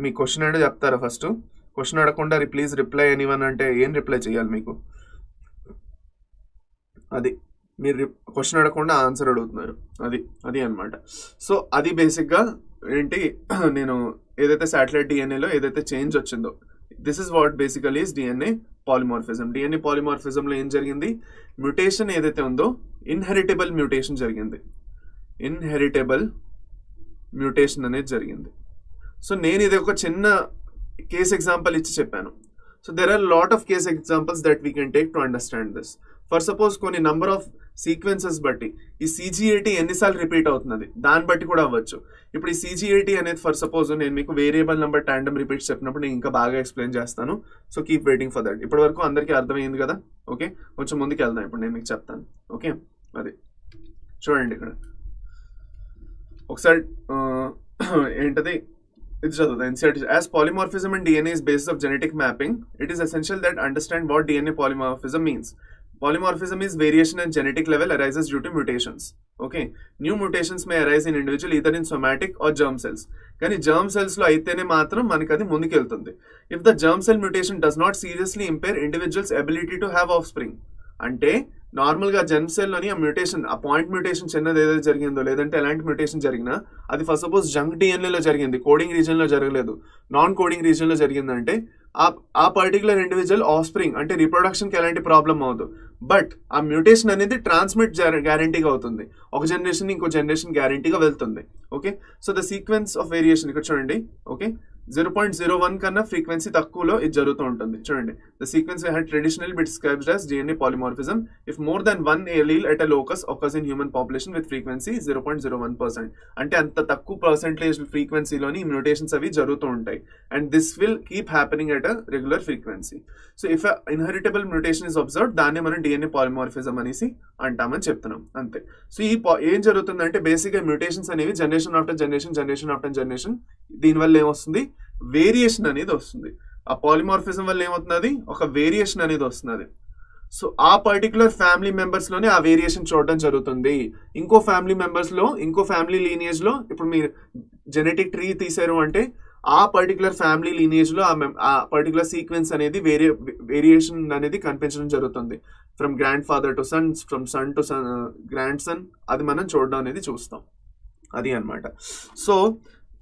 మీ క్వశ్చన్ అంటే చెప్తారా ఫస్ట్? క్వశ్చన్ అడగకుండా ప్లీజ్ రిప్లై ఎనీవన్ అంటే ఏం రిప్లై చేయాలి మీకు? అది మీరు క్వశ్చన్ అడగకుండా ఆన్సర్ అడుగుతున్నారు, అది అనమాట. సో అది బేసిక్గా ఏంటి, నేను ఏదైతే శాటిలైట్ డిఎన్ఏలో ఏదైతే చేంజ్ వచ్చిందో, this is what basically is DNA polymorphism. DNA పాలిమార్ఫిజంలో ఏం జరిగింది, మ్యూటేషన్ ఏదైతే ఉందో ఇన్హెరిటబుల్ మ్యూటేషన్ జరిగింది, ఇన్హెరిటబుల్ మ్యూటేషన్ అనేది జరిగింది. సో నేను ఇది ఒక చిన్న కేస్ ఎగ్జాంపుల్ ఇచ్చి చెప్పాను. So there are lot of case examples that we can take to understand this. For suppose కొన్ని నంబర్ ఆఫ్ సీక్వెన్సెస్ బట్టి ఈ CG80 ఎన్నిసార్లు రిపీట్ అవుతున్నది దాన్ని బట్టి కూడా అవ్వచ్చు. ఇప్పుడు ఈ CG80 అనేది ఫర్ సపోజ్ నేను మీకు వేరియబుల్ నెంబర్ టాండమ్ రిపీట్స్ చెప్పినప్పుడు నేను ఇంకా బాగా ఎక్స్ప్లెయిన్ చేస్తాను. So keep waiting for that. ఇప్పటి వరకు అందరికీ అర్థమైంది కదా? ఓకే, కొంచెం ముందుకు వెళ్దాం. ఇప్పుడు నేను మీకు చెప్తాను. ఓకే, అది చూడండి ఇక్కడ ఒకసారి ఏంటది ఇది చదువుతా. NCERT as polymorphism in DNA is basis of genetic mapping, it is essential that understand what DNA polymorphism means. Polymorphism is variation at genetic level arises due to mutations. Okay, new mutations may arise in individual either in somatic or germ cells. కానీ germ cells లో అయితేనే మాత్రం మనకి అది ముందుకెళ్తుంది. If the germ cell mutation does not seriously impair individual's ability to have offspring, అంటే నార్మల్గా germ సెల్లోని ఆ మ్యూటేషన్, ఆ పాయింట్ మ్యూటేషన్ చిన్నది ఏదైతే జరిగిందో, లేదంటే ఎలాంటి మ్యూటేషన్ జరిగినా అది ఫస్ట్ సపోజ్ జంక్ డిఎన్ఏలో జరిగింది, కోడింగ్ రీజన్లో జరగలేదు, నాన్ కోడింగ్ రీజన్లో జరిగిందంటే ఆ పర్టికులర్ ఇండివిజువల్ ఆఫ్ స్ప్రింగ్ అంటే రీప్రొడక్షన్కి ఎలాంటి ప్రాబ్లం అవ్వదు. బట్ ఆ మ్యూటేషన్ అనేది ట్రాన్స్మిట్ గ్యారంటీగా అవుతుంది, ఒక జనరేషన్ ఇంకో జనరేషన్ గ్యారంటీగా వెళ్తుంది. Okay, so the sequence of variation ఇక్కడ చూడండి. ఓకే, 0.01 కన్నా ఫ్రీక్వెన్సీ తక్కువలో ఇది జరుగుతూ ఉంటుంది. చూడండి, the sequence had traditionally been described as DNA polymorphism if more than one allele at a locus occurs in human population with frequency 0.01%. అంటే అంత తక్కువ పర్సెంటేజ్ ఫ్రీక్వెన్సీలోని మ్యూటేషన్స్ అవి జరుగుతూ ఉంటాయి. And this will keep happening at a regular frequency. So if inheritable mutation is observed, దాన్ని మనం DNA polymorphism అనేసి అంటామని చెప్తున్నాం అంతే. సో ఏం జరుగుతుందంటే బేసిక్గా మ్యూటేషన్స్ అనేవి జనరేషన్ ఆఫ్టర్ జనరేషన్ దీనివల్ల ఏమొస్తుంది, వేరియేషన్ అనేది వస్తుంది. ఆ పాలిమార్ఫిజం వల్ల ఏమవుతున్నది, ఒక వేరియేషన్ అనేది వస్తున్నది. సో ఆ పర్టికులర్ ఫ్యామిలీ మెంబర్స్ లోనే ఆ వేరియేషన్ చూడడం జరుగుతుంది. ఇంకో ఫ్యామిలీ మెంబర్స్ లో, ఇంకో ఫ్యామిలీ లీనియేజ్ లో ఇప్పుడు మీరు జెనెటిక్ ట్రీ తీసారు అంటే ఆ పర్టికులర్ ఫ్యామిలీ లీనియేజ్ లో ఆ పర్టికులర్ సీక్వెన్స్ అనేది వేరియేషన్ అనేది కనిపించడం జరుగుతుంది. From grandfather to son, from son to grandson, అది మనం చూడడం అనేది చూస్తాం. అది అన్నమాట. So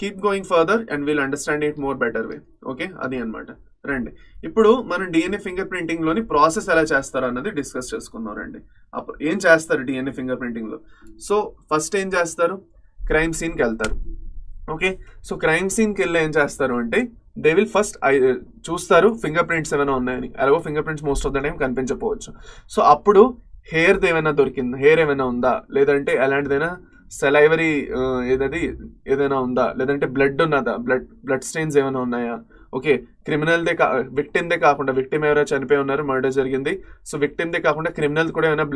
keep going further and will understand it more better way. Okay, అది అన్నమాట. రండి, ఇప్పుడు మనం డిఎన్ఏ ఫింగర్ ప్రింటింగ్ లోని ప్రాసెస్ ఎలా చేస్తారు అన్నది డిస్కస్ చేసుకుందాం. రండి, ఏం చేస్తారు డిఎన్ఏ ఫింగర్ ప్రింటింగ్ లో. సో ఫస్ట్ ఏం చేస్తారు, క్రైమ్ సీన్కి వెళ్తారు. ఓకే, సో క్రైమ్ సీన్కి వెళ్ళి ఏం చేస్తారు అంటే దే విల్ ఫస్ట్ చూస్తారు ఫింగర్ ప్రింట్స్ ఏమైనా ఉన్నాయని. అలాగో fingerprints most of the time కనిపించకపోవచ్చు. సో అప్పుడు హెయిర్ది ఏమైనా దొరికింది, హెయిర్ ఏమైనా ఉందా, లేదంటే ఎలాంటిదైనా సెలైవరీ ఏదైనా ఉందా, లేదంటే బ్లడ్ ఉన్నదా, బ్లడ్ స్టెయిన్స్ ఏమైనా ఉన్నాయా. ఓకే, క్రిమినల్దే విక్టిమ్దే కాకుండా, విక్టిమ్ ఎవరైనా చనిపోయి ఉన్నారు, మర్డర్ జరిగింది, సో విక్టిమ్దే కాకుండా క్రిమినల్ కూడా ఏమైనా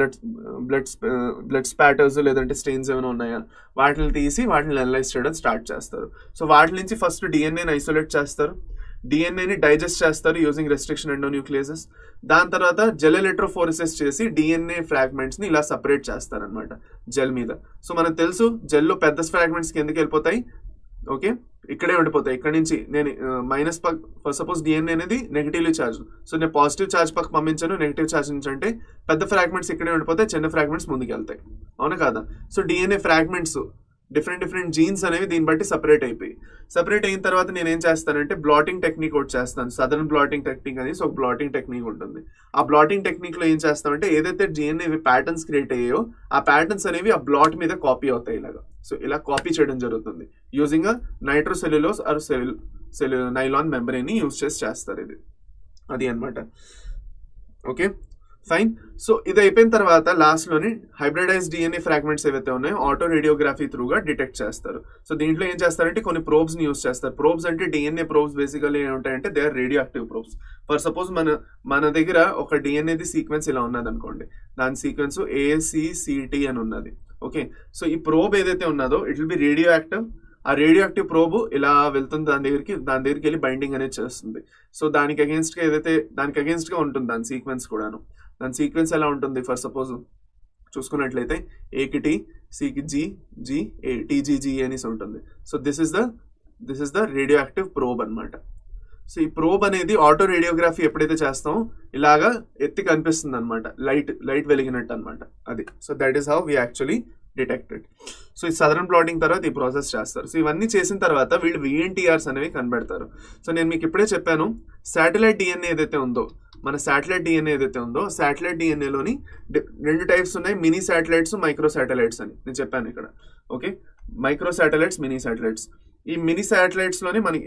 బ్లడ్ స్పాటర్స్ లేదంటే స్టెయిన్స్ ఏమైనా ఉన్నాయా, వాటిని తీసి వాటిని అనలైజ్ చేయడం స్టార్ట్ చేస్తారు. సో వాటి నుంచి ఫస్ట్ డిఎన్ఏని ఐసోలేట్ చేస్తారు, డిఎన్ఏని డైజెస్ట్ చేస్తారు యూజింగ్ రెస్ట్రిక్షన్ ఎండోన్యూక్లియసెస్. దాని తర్వాత జెల్ ఎలక్ట్రోఫోరెసిస్ చేసి డిఎన్ఏ ఫ్రాగ్మెంట్స్ని ఇలా సపరేట్ చేస్తారనమాట జెల్ మీద. సో మనకు తెలుసు జెల్లో పెద్ద ఫ్రాగ్మెంట్స్ కిందకి వెళ్ళిపోతాయి. ఓకే, ఇక్కడే ఉండిపోతాయి. ఇక్కడ నుంచి నేను మైనస్ ఫస్ట్ సపోజ్ డిఎన్ఏ అనేది నెగిటివ్లీ ఛార్జ్, సో నేను పాజిటివ్ ఛార్జ్ పక్క పంపించాను, నెగిటివ్ ఛార్జ్ నుంచి అంటే పెద్ద ఫ్రాగ్మెంట్స్ ఇక్కడే ఉండిపోతాయి, చిన్న ఫ్రాగ్మెంట్స్ ముందుకు వెళ్తాయి. అవునా కాదా. So DNA fragments different jeans అనేవి దీన్ని బట్టి సపరేట్ అయిన తర్వాత నేను ఏం చేస్తానంటే బ్లాటింగ్ టెక్నిక్ ఒకటి చేస్తాను. సదరన్ బ్లాటింగ్ టెక్నిక్ అనేసి ఒక బ్లాటింగ్ టెక్నిక్ ఉంటుంది. ఆ బ్లాటింగ్ టెక్నిక్ లో ఏం చేస్తామంటే ఏదైతే డిఎన్ఏ ప్యాటర్న్స్ క్రియేట్ అయ్యాయో ఆ ప్యాటర్న్స్ అనేవి ఆ బ్లాట్ మీద కాపీ అవుతాయి ఇలాగా. సో ఇలా కాపీ చేయడం జరుగుతుంది యూజింగ్ నైట్రోసెల్యులోస్ ఆర్ నైలాన్ మెంబ్రేన్ ని యూజ్ చేస్తారు. ఇది అది అన్నమాట. Okay fine. సో ఇది అయిపోయిన తర్వాత లాస్ట్ లోని హైబ్రిడైజ్ డిఎన్ఏ ఫ్రాగ్మెంట్స్ ఏవైతే ఉన్నాయో ఆటో రేడియోగ్రఫీ త్రూగా డిటెక్ట్ చేస్తారు. సో దీంట్లో ఏం చేస్తారంటే కొన్ని ప్రోబ్స్ ని యూజ్ చేస్తారు. ప్రోబ్స్ అంటే డిఎన్ఏ ప్రోబ్స్ బేసికల్లీ ఏముంటాయంటే they are radioactive probes. For suppose మన దగ్గర ఒక డిఎన్ఏది సీక్వెన్స్ ఇలా ఉన్నది అనుకోండి, దాని సీక్వెన్స్ ACCT అని ఉన్నది. ఓకే, సో ఈ ప్రోబ్ ఏదైతే ఉన్నదో it will be radio active. ఆ రేడియో యాక్టివ్ ప్రోబ్ ఇలా వెళ్తుంది దాని దగ్గరికి వెళ్ళి బైండింగ్ అనేది చేస్తుంది. సో దానికి అగేన్స్ట్ గా ఉంటుంది దాని సీక్వెన్స్ కూడాను. దాని సీక్వెన్స్ ఎలా ఉంటుంది, ఫర్ సపోజ్ చూసుకున్నట్లయితే ఏకి T, Cకి G, A, TGG అనేసి ఉంటుంది. So this is the radio active probe అనమాట. సో ఈ ప్రోబ్ అనేది ఆటో రేడియోగ్రఫీ ఎప్పుడైతే చేస్తామో ఇలాగా ఎత్తి కనిపిస్తుంది అనమాట, లైట్ వెలిగినట్టు అనమాట అది. So that is how we actually detected. So ఈ సదరన్ ప్లాటింగ్ తర్వాత ఈ ప్రాసెస్ చేస్తారు. సో ఇవన్నీ చేసిన తర్వాత వీళ్ళు VNTRs అనేవి కనిపెడతారు. సో నేను మీకు ఇప్పుడే చెప్పాను శాటిలైట్ డిఎన్ఏ ఏదైతే ఉందో, మన శాటిలైట్ డిఎన్ఏ ఏదైతే ఉందో శాటిలైట్ డిఎన్ఏలోని 2 టైప్స్ ఉన్నాయి, మినీ శాటిలైట్స్, మైక్రో శాటిలైట్స్ అని నేను చెప్పాను ఇక్కడ. Okay, microsatellites, minisatellites. ఈ మినీ శాటిలైట్స్ లోని మనకి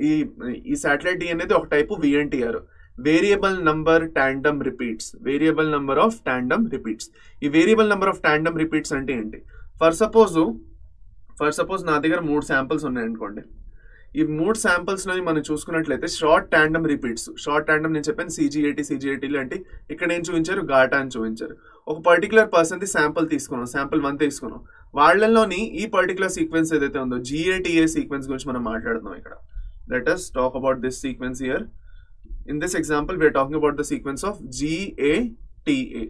ఈ శాటిలైట్ డిఎన్ఏ ఒక type VNTR, variable number tandem repeats. Variable number of tandem repeats. ఈ variable number of tandem repeats అంటే ఏంటి, ఫర్ సపోజ్ నా దగ్గర 3 శాంపిల్స్ ఉన్నాయనుకోండి. ఈ 3 శాంపిల్స్ లోని మనం చూసుకున్నట్లయితే short tandem repeats. Short tandem నేను చెప్పాను CG80 అంటే ఇక్కడ ఏం చూపించారు, గాటా అని చూపించారు. ఒక పర్టికులర్ పర్సన్ ది శాంపుల్ 1 తీసుకున్నాం. వాళ్ళలోని ఈ పర్టికులర్ సీక్వెన్స్ ఏదైతే ఉందో GATA సీక్వెన్స్ గురించి మనం మాట్లాడుతున్నాం ఇక్కడ. Let us talk about this sequence here. In this example we are talking about the sequence of GATA.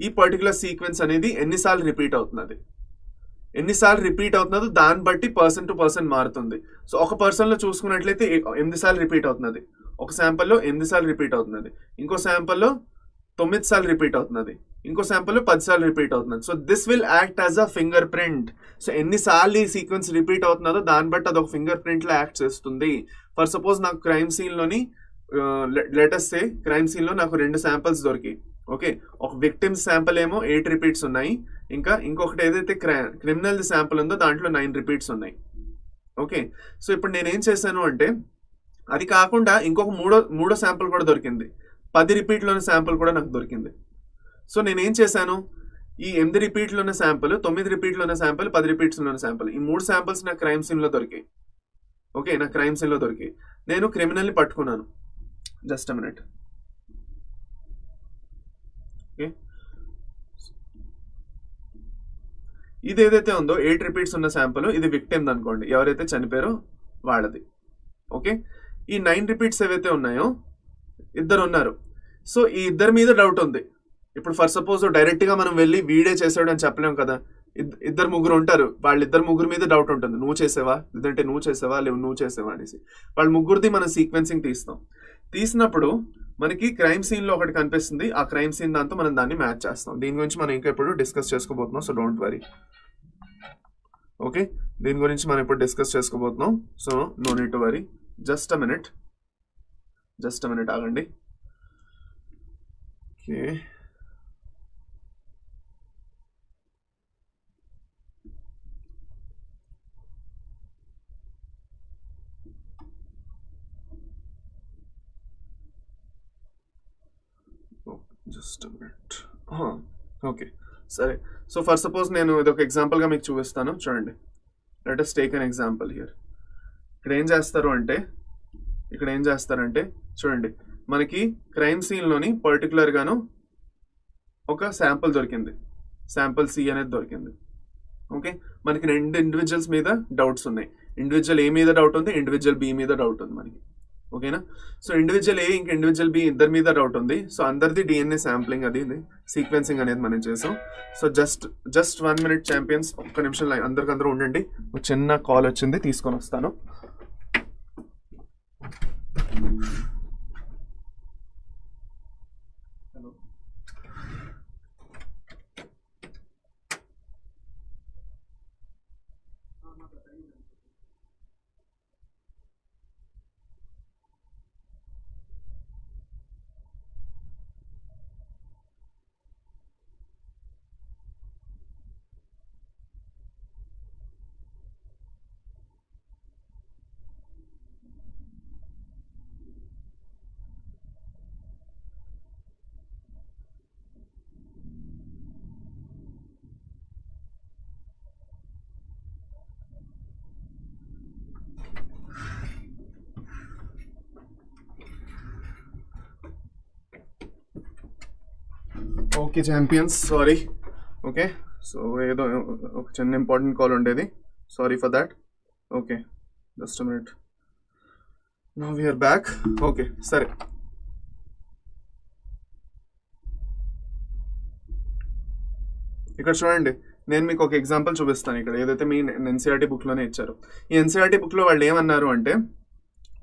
ఈ పర్టికులర్ సీక్వెన్స్ అనేది ఎన్నిసార్లు రిపీట్ అవుతున్నదో దాన్ని బట్టి పర్సన్ టు పర్సన్ మారుతుంది. సో ఒక పర్సన్ లో చూసుకున్నట్లయితే 8 సార్లు రిపీట్ అవుతున్నది, ఒక శాంపుల్లో 8 సార్లు రిపీట్ అవుతున్నది, ఇంకో శాంపుల్లో 9 సార్లు రిపీట్ అవుతున్నది, ఇంకో శాంపుల్ 10 సార్లు రిపీట్ అవుతుంది. So this will act as a finger print. So ఎన్నిసార్లు ఈ సీక్వెన్స్ రిపీట్ అవుతుందో దాన్ని బట్టి అదొక ఫింగర్ ప్రింట్ లో యాక్ట్ చేస్తుంది. ఫర్ సపోజ్ నాకు క్రైమ్ సీన్ లోని లెటస్ సే క్రైమ్ సీన్ లో నాకు 2 శాంపిల్స్ దొరికి, ఓకే, ఒక విక్టిమ్ శాంపుల్ ఏమో 8 రిపీట్స్ ఉన్నాయి, ఇంకా ఇంకొకటి ఏదైతే క్రిమినల్ శాంపుల్ ఉందో దాంట్లో 9 రిపీట్స్ ఉన్నాయి. ఓకే, సో ఇప్పుడు నేనేం చేశాను అంటే అది కాకుండా ఇంకొక మూడో శాంపుల్ కూడా దొరికింది, 10 రిపీట్లోని శాంపుల్ కూడా నాకు దొరికింది. సో నేనేం చేశాను, ఈ 8 రిపీట్లు ఉన్న శాంపుల్, 9 రిపీట్లు ఉన్న శాంపుల్, 10 రిపీట్స్ ఉన్న శాంపుల్, ఈ 3 శాంపుల్స్ నా క్రైమ్ సీన్ లో దొరికాయి. ఓకే, నా క్రైమ్ సీన్ లో దొరికాయి. నేను క్రిమినల్ని పట్టుకున్నాను. Just a minute. ఓకే, ఇది ఏదైతే ఉందో 8 రిపీట్స్ ఉన్న శాంపుల్, ఇది విక్టిమ్ అనుకోండి, ఎవరైతే చనిపోయారో వాళ్ళది. ఓకే, ఈ 9 రిపీట్స్ ఏవైతే ఉన్నాయో 2 ఉన్నారు. సో ఈ 2 మీద డౌట్ ఉంది. ఇప్పుడు ఫర్ సపోజ్ డైరెక్ట్ గా మనం వెళ్ళి వీడే చేసాడు అని చెప్పలేం కదా, 2-3 ఉంటారు, వాళ్ళిద్దరు ముగ్గురు మీద డౌట్ ఉంటుంది, నువ్వు చేసావా లేదంటే నువ్వు చేసావా లేవు నువ్వు చేసావా అనేసి. వాళ్ళ ముగ్గురిది మనం సీక్వెన్సింగ్ తీసినప్పుడు మనకి క్రైమ్ సీన్ లో ఒకటి కనిపిస్తుంది, ఆ క్రైమ్ సీన్ దాంతో మనం దాన్ని మ్యాచ్ చేస్తాం. దీని గురించి మనం ఇంకా ఇప్పుడు డిస్కస్ చేసుకోబోతున్నాం, సో డోంట్ వరీ. ఓకే, దీని గురించి మనం ఇప్పుడు డిస్కస్ చేసుకోబోతున్నాం, so no need to worry. Just a minute ఆగండి. Okay, just minute. ఓకే, సరే. సో ఫర్ సపోజ్ నేను ఇది ఒక ఎగ్జాంపుల్గా మీకు చూపిస్తాను, చూడండి. Let us take an example here. ఇక్కడ ఏం చేస్తారంటే చూడండి, మనకి క్రైమ్ సీన్లోని పర్టికులర్గాను ఒక శాంపుల్ దొరికింది, శాంపుల్ సి అనేది దొరికింది. ఓకే, మనకి 2 ఇండివిజువల్స్ మీద డౌట్స్ ఉన్నాయి. ఇండివిజువల్ ఏ మీద డౌట్ ఉంది, ఇండివిజువల్ బి మీద డౌట్ ఉంది మనకి. ఓకేనా, సో ఇండివిజువల్ ఏ ఇంకా ఇండివిజువల్ బి ఇద్దరి మీద డౌట్ ఉంది. సో అందరిది డిఎన్ఏ శాంప్లింగ్ అది సీక్వెన్సింగ్ అనేది మనం చేసాం. సో జస్ట్ 1 minute ఛాంపియన్స్, ఒక్క నిమిషం అందరికందరూ ఉండండి, ఒక చిన్న కాల్ వచ్చింది, తీసుకొని వస్తాను. Okay champions, sorry. Okay, so ఏదో ఒక చిన్న ఇంపార్టెంట్ కాల్ ఉండేది, sorry for that. Okay, just a minute, now we are back. Okay, సరే. ఇక్కడ చూడండి, నేను మీకు ఒక ఎగ్జాంపుల్ చూపిస్తాను. ఇక్కడ ఏదైతే మీ ఎన్సీఆర్టీ బుక్లోనే ఇచ్చారు, ఈ ఎన్సీఆర్టీ బుక్లో వాళ్ళు ఏమన్నారు అంటే,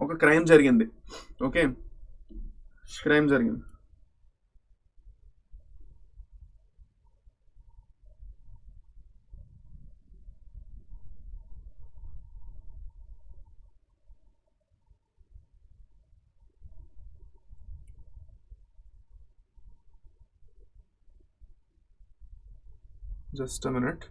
ఒక క్రైమ్ జరిగింది. ఓకే, క్రైమ్ జరిగింది. Just a minute.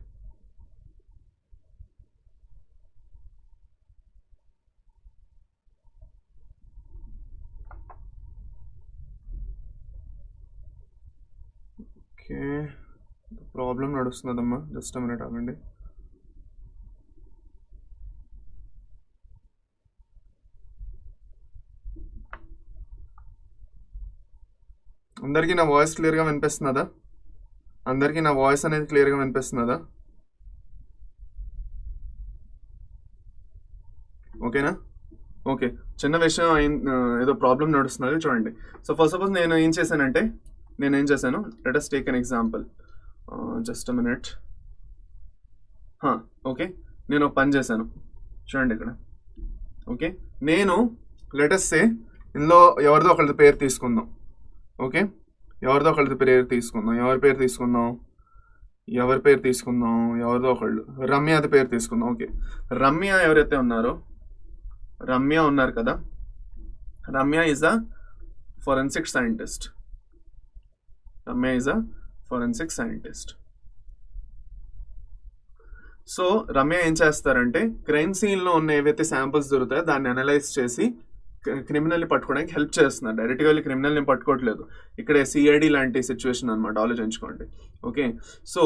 Okay, problem నడుస్తున్నదమ్మా, జస్ట్ అ మినిట్ ఆగండి. అందరికీ నా వాయిస్ క్లియర్గా వినిపిస్తున్నదా? అందరికీ నా వాయిస్ అనేది క్లియర్గా వినిపిస్తున్నదా? ఓకేనా? ఓకే, చిన్న విషయం ఏదో ప్రాబ్లం నడుస్తున్నది, చూడండి. సో ఫస్ట్ సపోజ్ నేను ఏం చేశాను, let us take an example. Just a minute. Okay, నేను ఒక పని చేశాను, చూడండి ఇక్కడ. ఓకే, నేను లెట్ us సే ఇందులో ఎవరిదో ఒకళ్ళ పేరు తీసుకుందాం. ఓకే, ఎవరిదో ఒకళ్ళ పేరు తీసుకుందాం. ఎవరి పేరు తీసుకుందాం? ఎవరిదో ఒకళ్ళు. రమ్యది పేరు తీసుకుందాం. ఓకే, రమ్య ఎవరైతే ఉన్నారో, రమ్య ఉన్నారు కదా, Ramya is a forensic scientist. So Ramya ఏం చేస్తారంటే క్రైమ్ సీన్లో ఉన్న ఏవైతే శాంపుల్స్ దొరుకుతాయో దాన్ని అనలైజ్ చేసి క్రిమినల్ని పట్టుకోవడానికి హెల్ప్ చేస్తున్నారు. డైరెక్ట్గా వెళ్ళి క్రిమినల్ని పట్టుకోవట్లేదు. ఇక్కడ సిఐడి లాంటి సిచ్యువేషన్ అనమాట, ఆలోచించుకోండి. ఓకే, సో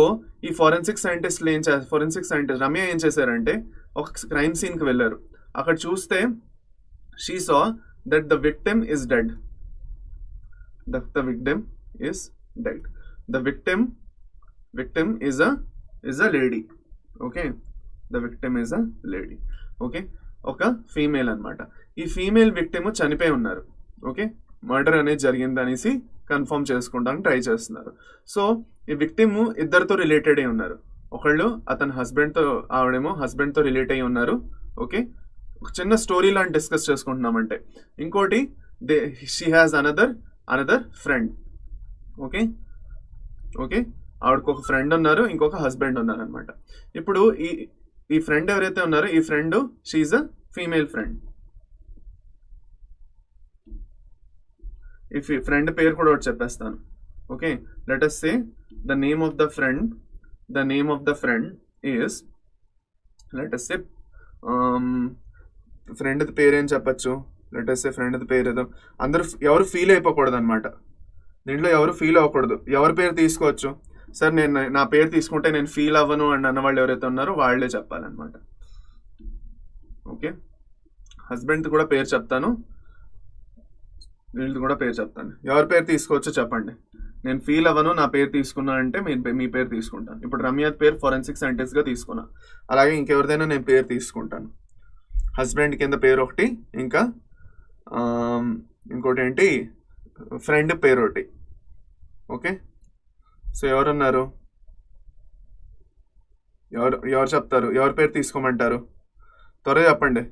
ఈ ఫోరెన్సిక్ సైంటిస్ట్ రమ్య ఏం చేశారంటే ఒక క్రైమ్ సీన్కి వెళ్ళారు. అక్కడ చూస్తే she saw that the victim is dead. The victim is a lady. Okay, the victim is a lady. Okay, ఒక ఫీమేల్ అనమాట. ఈ ఫీమేల్ విక్టిమ్ చనిపోయి ఉన్నారు. ఓకే, మర్డర్ అనేది జరిగిందనేసి కన్ఫర్మ్ చేసుకోవడానికి ట్రై చేస్తున్నారు. సో ఈ విక్టిమ్ ఇద్దరితో రిలేటెడ్ అయి ఉన్నారు. ఒకళ్ళు అతని హస్బెండ్తో, ఆవిడేమో హస్బెండ్తో రిలేట్ అయి ఉన్నారు. ఓకే, ఒక చిన్న స్టోరీ లాంటి డిస్కస్ చేసుకుంటున్నామంటే. ఇంకోటి she has another friend. Okay, ఆవిడకు ఒక ఫ్రెండ్ ఉన్నారు, ఇంకొక హస్బెండ్ ఉన్నారు అనమాట. ఇప్పుడు ఈ ఫ్రెండ్ ఎవరైతే ఉన్నారో ఈ friend she's a female friend. ఈ ఫ్రెండ్ పేరు కూడా ఒకటి చెప్పేస్తాను. Okay, let us say the name of the friend is, let us say friend పేరు ఏం చెప్పచ్చు. లెట్ us say ఫ్రెండ్ పేరు ఏదో, అందరూ ఎవరు ఫీల్ అయిపోకూడదు అనమాట. దీంట్లో ఎవరు ఫీల్ అవ్వకూడదు. ఎవరి పేరు తీసుకోవచ్చు? సార్ నేను నా పేరు తీసుకుంటే నేను ఫీల్ అవ్వను అని అన్న వాళ్ళు ఎవరైతే ఉన్నారో వాళ్ళే చెప్పాలన్నమాట. ఓకే, హస్బెండ్ కూడా పేరు చెప్తాను, వీళ్ళది కూడా పేరు చెప్తాను. ఎవరి పేరు తీసుకోవచ్చో చెప్పండి. నేను ఫీల్ అవ్వను, నా పేరు తీసుకున్నా అంటే మీ పేరు తీసుకుంటాను. ఇప్పుడు రమ్య పేరు ఫోరెన్సిక్ సైంటిస్ట్గా తీసుకున్నా. అలాగే ఇంకెవరిదైనా నేను పేరు తీసుకుంటాను. హస్బెండ్ కింద పేరు ఒకటి, ఇంకా ఇంకోటి ఏంటి, ఫ్రెండ్ పేరు ఒకటి. ఓకే, సో ఎవరున్నారు? ఎవరు చెప్తారు? ఎవరి పేరు తీసుకోమంటారు? త్వరగా చెప్పండి,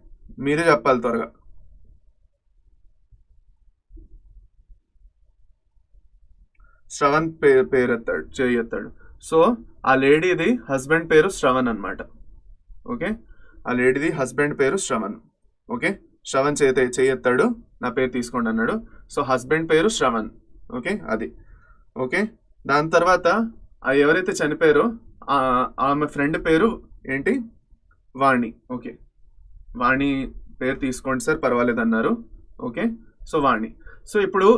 మీరే చెప్పాలి త్వరగా. శ్రవణ్ పేరు ఎత్తాడు. సో ఆ లేడీది హస్బెండ్ పేరు శ్రవణ్ అనమాట. ఓకే, ఆ లేడీది హస్బెండ్ పేరు శ్రవణ్. ఓకే, శ్రవణ్ చేయెత్తాడు, నా పేరు తీసుకోండి అన్నాడు. సో హస్బెండ్ పేరు శ్రవణ్. ఓకే, అది ఓకే. దాని తర్వాత ఎవరైతే చనిపోయారో ఆమె ఫ్రెండ్ పేరు ఏంటి? వాణి. ఓకే, వాణి పేరు తీసుకోండి సార్, పర్వాలేదు అన్నారు. ఓకే, సో వాణి. సో ఇప్పుడు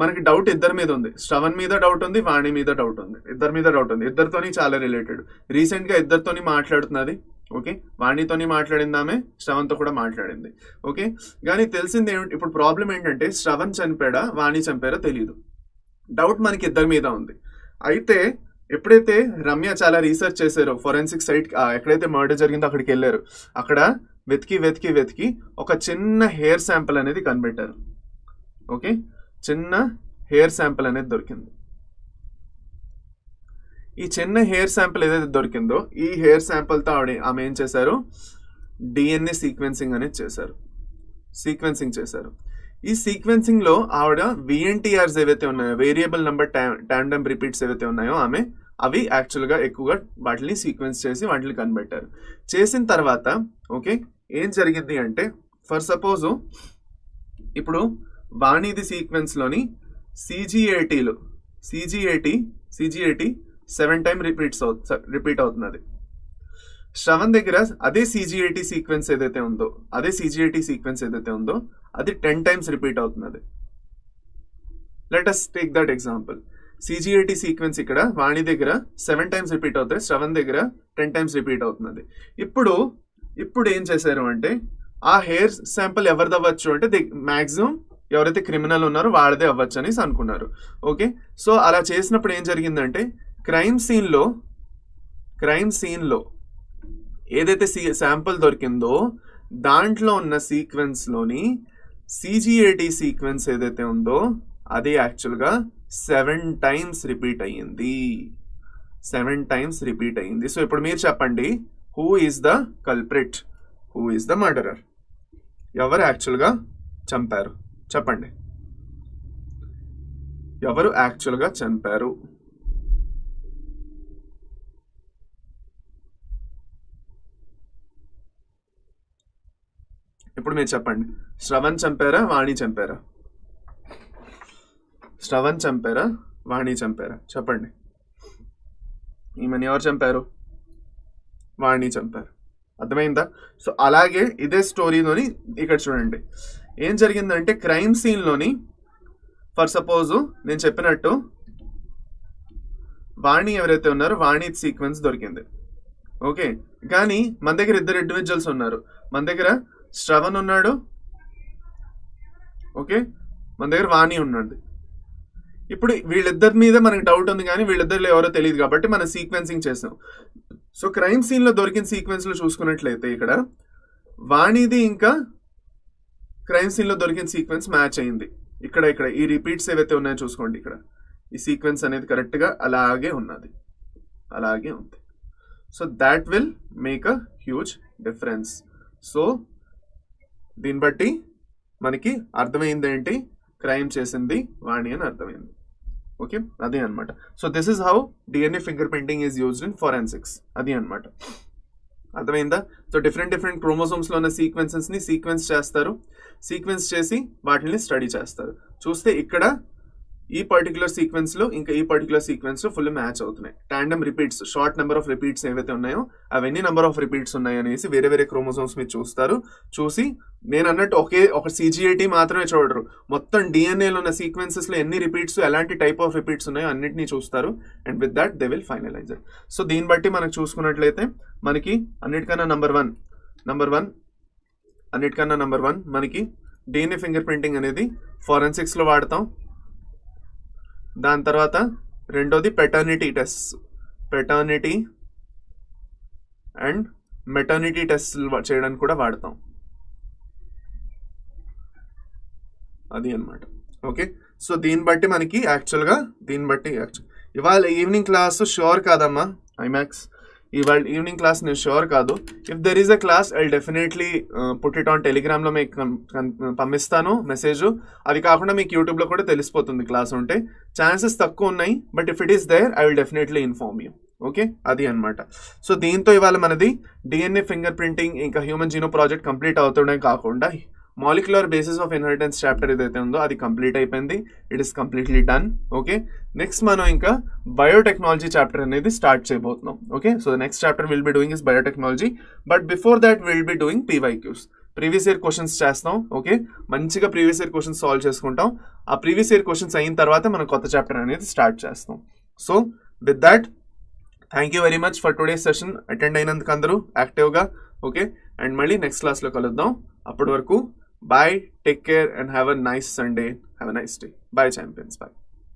మనకి డౌట్ ఇద్దరి మీద ఉంది. శ్రవణ్ మీద డౌట్ ఉంది, వాణి మీద డౌట్ ఉంది, ఇద్దరి మీద డౌట్ ఉంది. ఇద్దరితోని చాలా రిలేటెడ్. రీసెంట్గా ఇద్దరితోని మాట్లాడుతున్నది. ఓకే, వాణితోని మాట్లాడింది ఆమె, శ్రవణ్తో కూడా మాట్లాడింది. ఓకే, కానీ తెలిసింది ఏమిటి, ఇప్పుడు ప్రాబ్లం ఏంటంటే శ్రవణ్ చనిపోయాడా వాణి చనిపోయారా తెలియదు. డౌట్ మనకి ఇద్దరి మీద ఉంది. అయితే ఎప్పుడైతే రమ్య చాలా రీసెర్చ్ చేశారో, ఫోరెన్సిక్ సైట్ ఎక్కడైతే మర్డర్ జరిగిందో అక్కడికి వెళ్ళారు. అక్కడ వెతికి ఒక చిన్న హెయిర్ శాంపిల్ అనేది కనిపెట్టారు. ఓకే, చిన్న హెయిర్ శాంపిల్ అనేది దొరికింది. ఈ చిన్న హెయిర్ శాంపిల్ ఏదైతే దొరికిందో ఈ హెయిర్ శాంపిల్తో ఆమె ఏం చేశారు, డిఎన్ఏ సీక్వెన్సింగ్ అనేది చేశారు. ఈ సీక్వెన్సింగ్లో ఆవిడ విఎన్టీఆర్స్ ఏవైతే ఉన్నాయో, వేరియబుల్ నెంబర్ టాండమ్ రిపీట్స్ ఏవైతే ఉన్నాయో అవి యాక్చువల్గా ఎక్కువగా వాటిని సీక్వెన్స్ చేసి వాటిని కనిపెట్టారు. చేసిన తర్వాత ఓకే ఏం జరిగింది అంటే, ఫర్ సపోజ్ ఇప్పుడు వాణిది సీక్వెన్స్లోని సిజిఏటి 7 times రిపీట్ అవుతున్నది. శ్రవణ్ దగ్గర అదే సిజిఏటి సీక్వెన్స్ ఏదైతే ఉందో అది 10 times రిపీట్ అవుతున్నది. Let us take that example. CGAT sequence ఇక్కడ వాణి దగ్గర 7 times రిపీట్ అవుతాయి, శ్రవణ్ దగ్గర 10 times రిపీట్ అవుతున్నది. ఇప్పుడు ఏం చేశారు అంటే, ఆ హెయిర్ శాంపుల్ ఎవరిది అవ్వచ్చు అంటే మ్యాక్సిమం ఎవరైతే క్రిమినల్ ఉన్నారో వాళ్ళదే అవ్వచ్చు అనేసి అనుకున్నారు. ఓకే, సో అలా చేసినప్పుడు ఏం జరిగిందంటే, క్రైమ్ సీన్లో ఏదైతే శాంపుల్ దొరికిందో దాంట్లో ఉన్న సీక్వెన్స్లోని సిజిఏటి సీక్వెన్స్ ఏదైతే ఉందో అది యాక్చువల్గా 7 times రిపీట్ అయ్యింది. 7 times రిపీట్ అయ్యింది. సో ఇప్పుడు మీరు చెప్పండి, who is the culprit, who is the murderer? ఎవరు యాక్చువల్గా చంపారు చెప్పండి. ఎవరు యాక్చువల్గా చంపారు? ఇప్పుడు మీరు చెప్పండి, శ్రవణ్ చంపారా, వాణి చంపారా? శ్రవణ్ చంపారా, వాణి చంపారా? చెప్పండి. ఈమెను ఎవరు చంపారు? వాణి చంపారు. అర్థమైందా? సో అలాగే ఇదే స్టోరీలోని ఇక్కడ చూడండి ఏం జరిగిందంటే, క్రైమ్ సీన్లోని ఫర్ సపోజ్ నేను చెప్పినట్టు వాణి ఎవరైతే ఉన్నారో వాణి సీక్వెన్స్ దొరికింది. ఓకే, కానీ మన దగ్గర ఇద్దరు ఇండివిజువల్స్ ఉన్నారు. మన దగ్గర శ్రవణ్ ఉన్నాడు, ఓకే, మన దగ్గర వాణి ఉన్నాడు. ఇప్పుడు వీళ్ళిద్దరి మీద మనకి డౌట్ ఉంది, కానీ వీళ్ళిద్దరిలో ఎవరో తెలియదు కాబట్టి మనం సీక్వెన్సింగ్ చేసాం. సో క్రైమ్ సీన్ లో దొరికిన సీక్వెన్స్ లో చూసుకున్నట్లయితే ఇక్కడ వాణిది ఇంకా క్రైమ్ సీన్ లో దొరికిన సీక్వెన్స్ మ్యాచ్ అయింది. ఇక్కడ ఇక్కడ ఈ రిపీట్స్ ఏవైతే ఉన్నాయో చూసుకోండి, ఇక్కడ ఈ సీక్వెన్స్ అనేది కరెక్ట్ గా అలాగే ఉన్నది, అలాగే ఉంది. So that will make a huge difference. So దీన్ని బట్టి మనకి అర్థమైంది ఏంటి, క్రైమ్ చేసింది వాణి అని అర్థమైంది. ఓకే, అదే అనమాట. So this is how DNA finger printing is used in forensics. అది అనమాట, అర్థమైందా? సో డిఫరెంట్ క్రోమోసోమ్స్ లో ఉన్న సీక్వెన్సెస్ ని సీక్వెన్స్ చేస్తారు, సీక్వెన్స్ చేసి వాటిని స్టడీ చేస్తారు. చూస్తే ఇక్కడ ఈ పర్టికులర్ సీక్వెన్స్ లో ఇంకా ఈ పర్టికులర్ సీక్వెన్స్ లో ఫుల్ మ్యాచ్ అవుతున్నాయి. Tandem repeats, short number of repeats ఏవైతే ఉన్నాయో అవన్నీ నెంబర్ ఆఫ్ రిపీట్స్ ఉన్నాయి అనేసి వేరే వేరే క్రోమోసోమ్స్ మీరు చూస్తారు. చూసి నేను అన్నట్టు ఒక CGAT మాత్రమే చూడరు, మొత్తం డిఎన్ఏలో ఉన్న సీక్వెన్సెస్ లో ఎన్ని రిపీట్స్, ఎలాంటి టైప్ ఆఫ్ రిపీట్స్ ఉన్నాయో అన్నిటినీ చూస్తారు. And with that they will finalize it. So దీన్ని బట్టి మనకు చూసుకున్నట్లయితే మనకి అన్నిటికన్నా నంబర్ వన్ మనకి డిఎన్ఏ ఫింగర్ ప్రింటింగ్ అనేది ఫోరెన్సిక్స్ లో వాడతాం. దాని తర్వాత రెండోది paternity test, paternity and maternity test చేయడానికి కూడా వాడతాం. అది అన్నమాట. ఓకే, సో దీన్ని బట్టి మనకి యాక్చువల్గా ఇవాళ ఈవినింగ్ క్లాస్ షూర్ కాదమ్మా ఐమాక్స్, ఇవాళ ఈవినింగ్ క్లాస్ నేను షూర్ కాదు. If there is a class I definitely put it on టెలిగ్రామ్లో మీకు పంపిస్తాను మెసేజ్. అది కాకుండా మీకు యూట్యూబ్లో కూడా తెలిసిపోతుంది క్లాస్ ఉంటే. ఛాన్సెస్ తక్కువ ఉన్నాయి, but if it is there I will definitely inform you. Okay, అది అనమాట. సో దీంతో ఇవాళ మనది డిఎన్ఏ ఫింగర్ ప్రింటింగ్ ఇంకా హ్యూమన్ జీనోమ్ ప్రాజెక్ట్ కంప్లీట్ అవుతుండే కాకుండా molecular basis of inheritance chapter ఏదైతే ఉందో అది కంప్లీట్ అయిపోయింది. It is completely done. Okay, next మనం ఇంకా బయోటెక్నాలజీ చాప్టర్ అనేది స్టార్ట్ చేయబోతున్నాం. Okay, so the next chapter will be doing is biotechnology, but before that will be doing PYQs, previous year questions చేస్తాం. Okay, మంచిగా previous year questions solve చేసుకుంటాం. ఆ previous year questions అయిన తర్వాత మనం కొత్త చాప్టర్ అనేది స్టార్ట్ చేస్తాం. So with that thank you very much for today's session. Attend అయినందుకు అందరూ యాక్టివ్గా. ఓకే, అండ్ మళ్ళీ నెక్స్ట్ క్లాస్లో కలుద్దాం. అప్పటి వరకు bye, take care and have a nice Sunday, have a nice day. Bye champions, bye.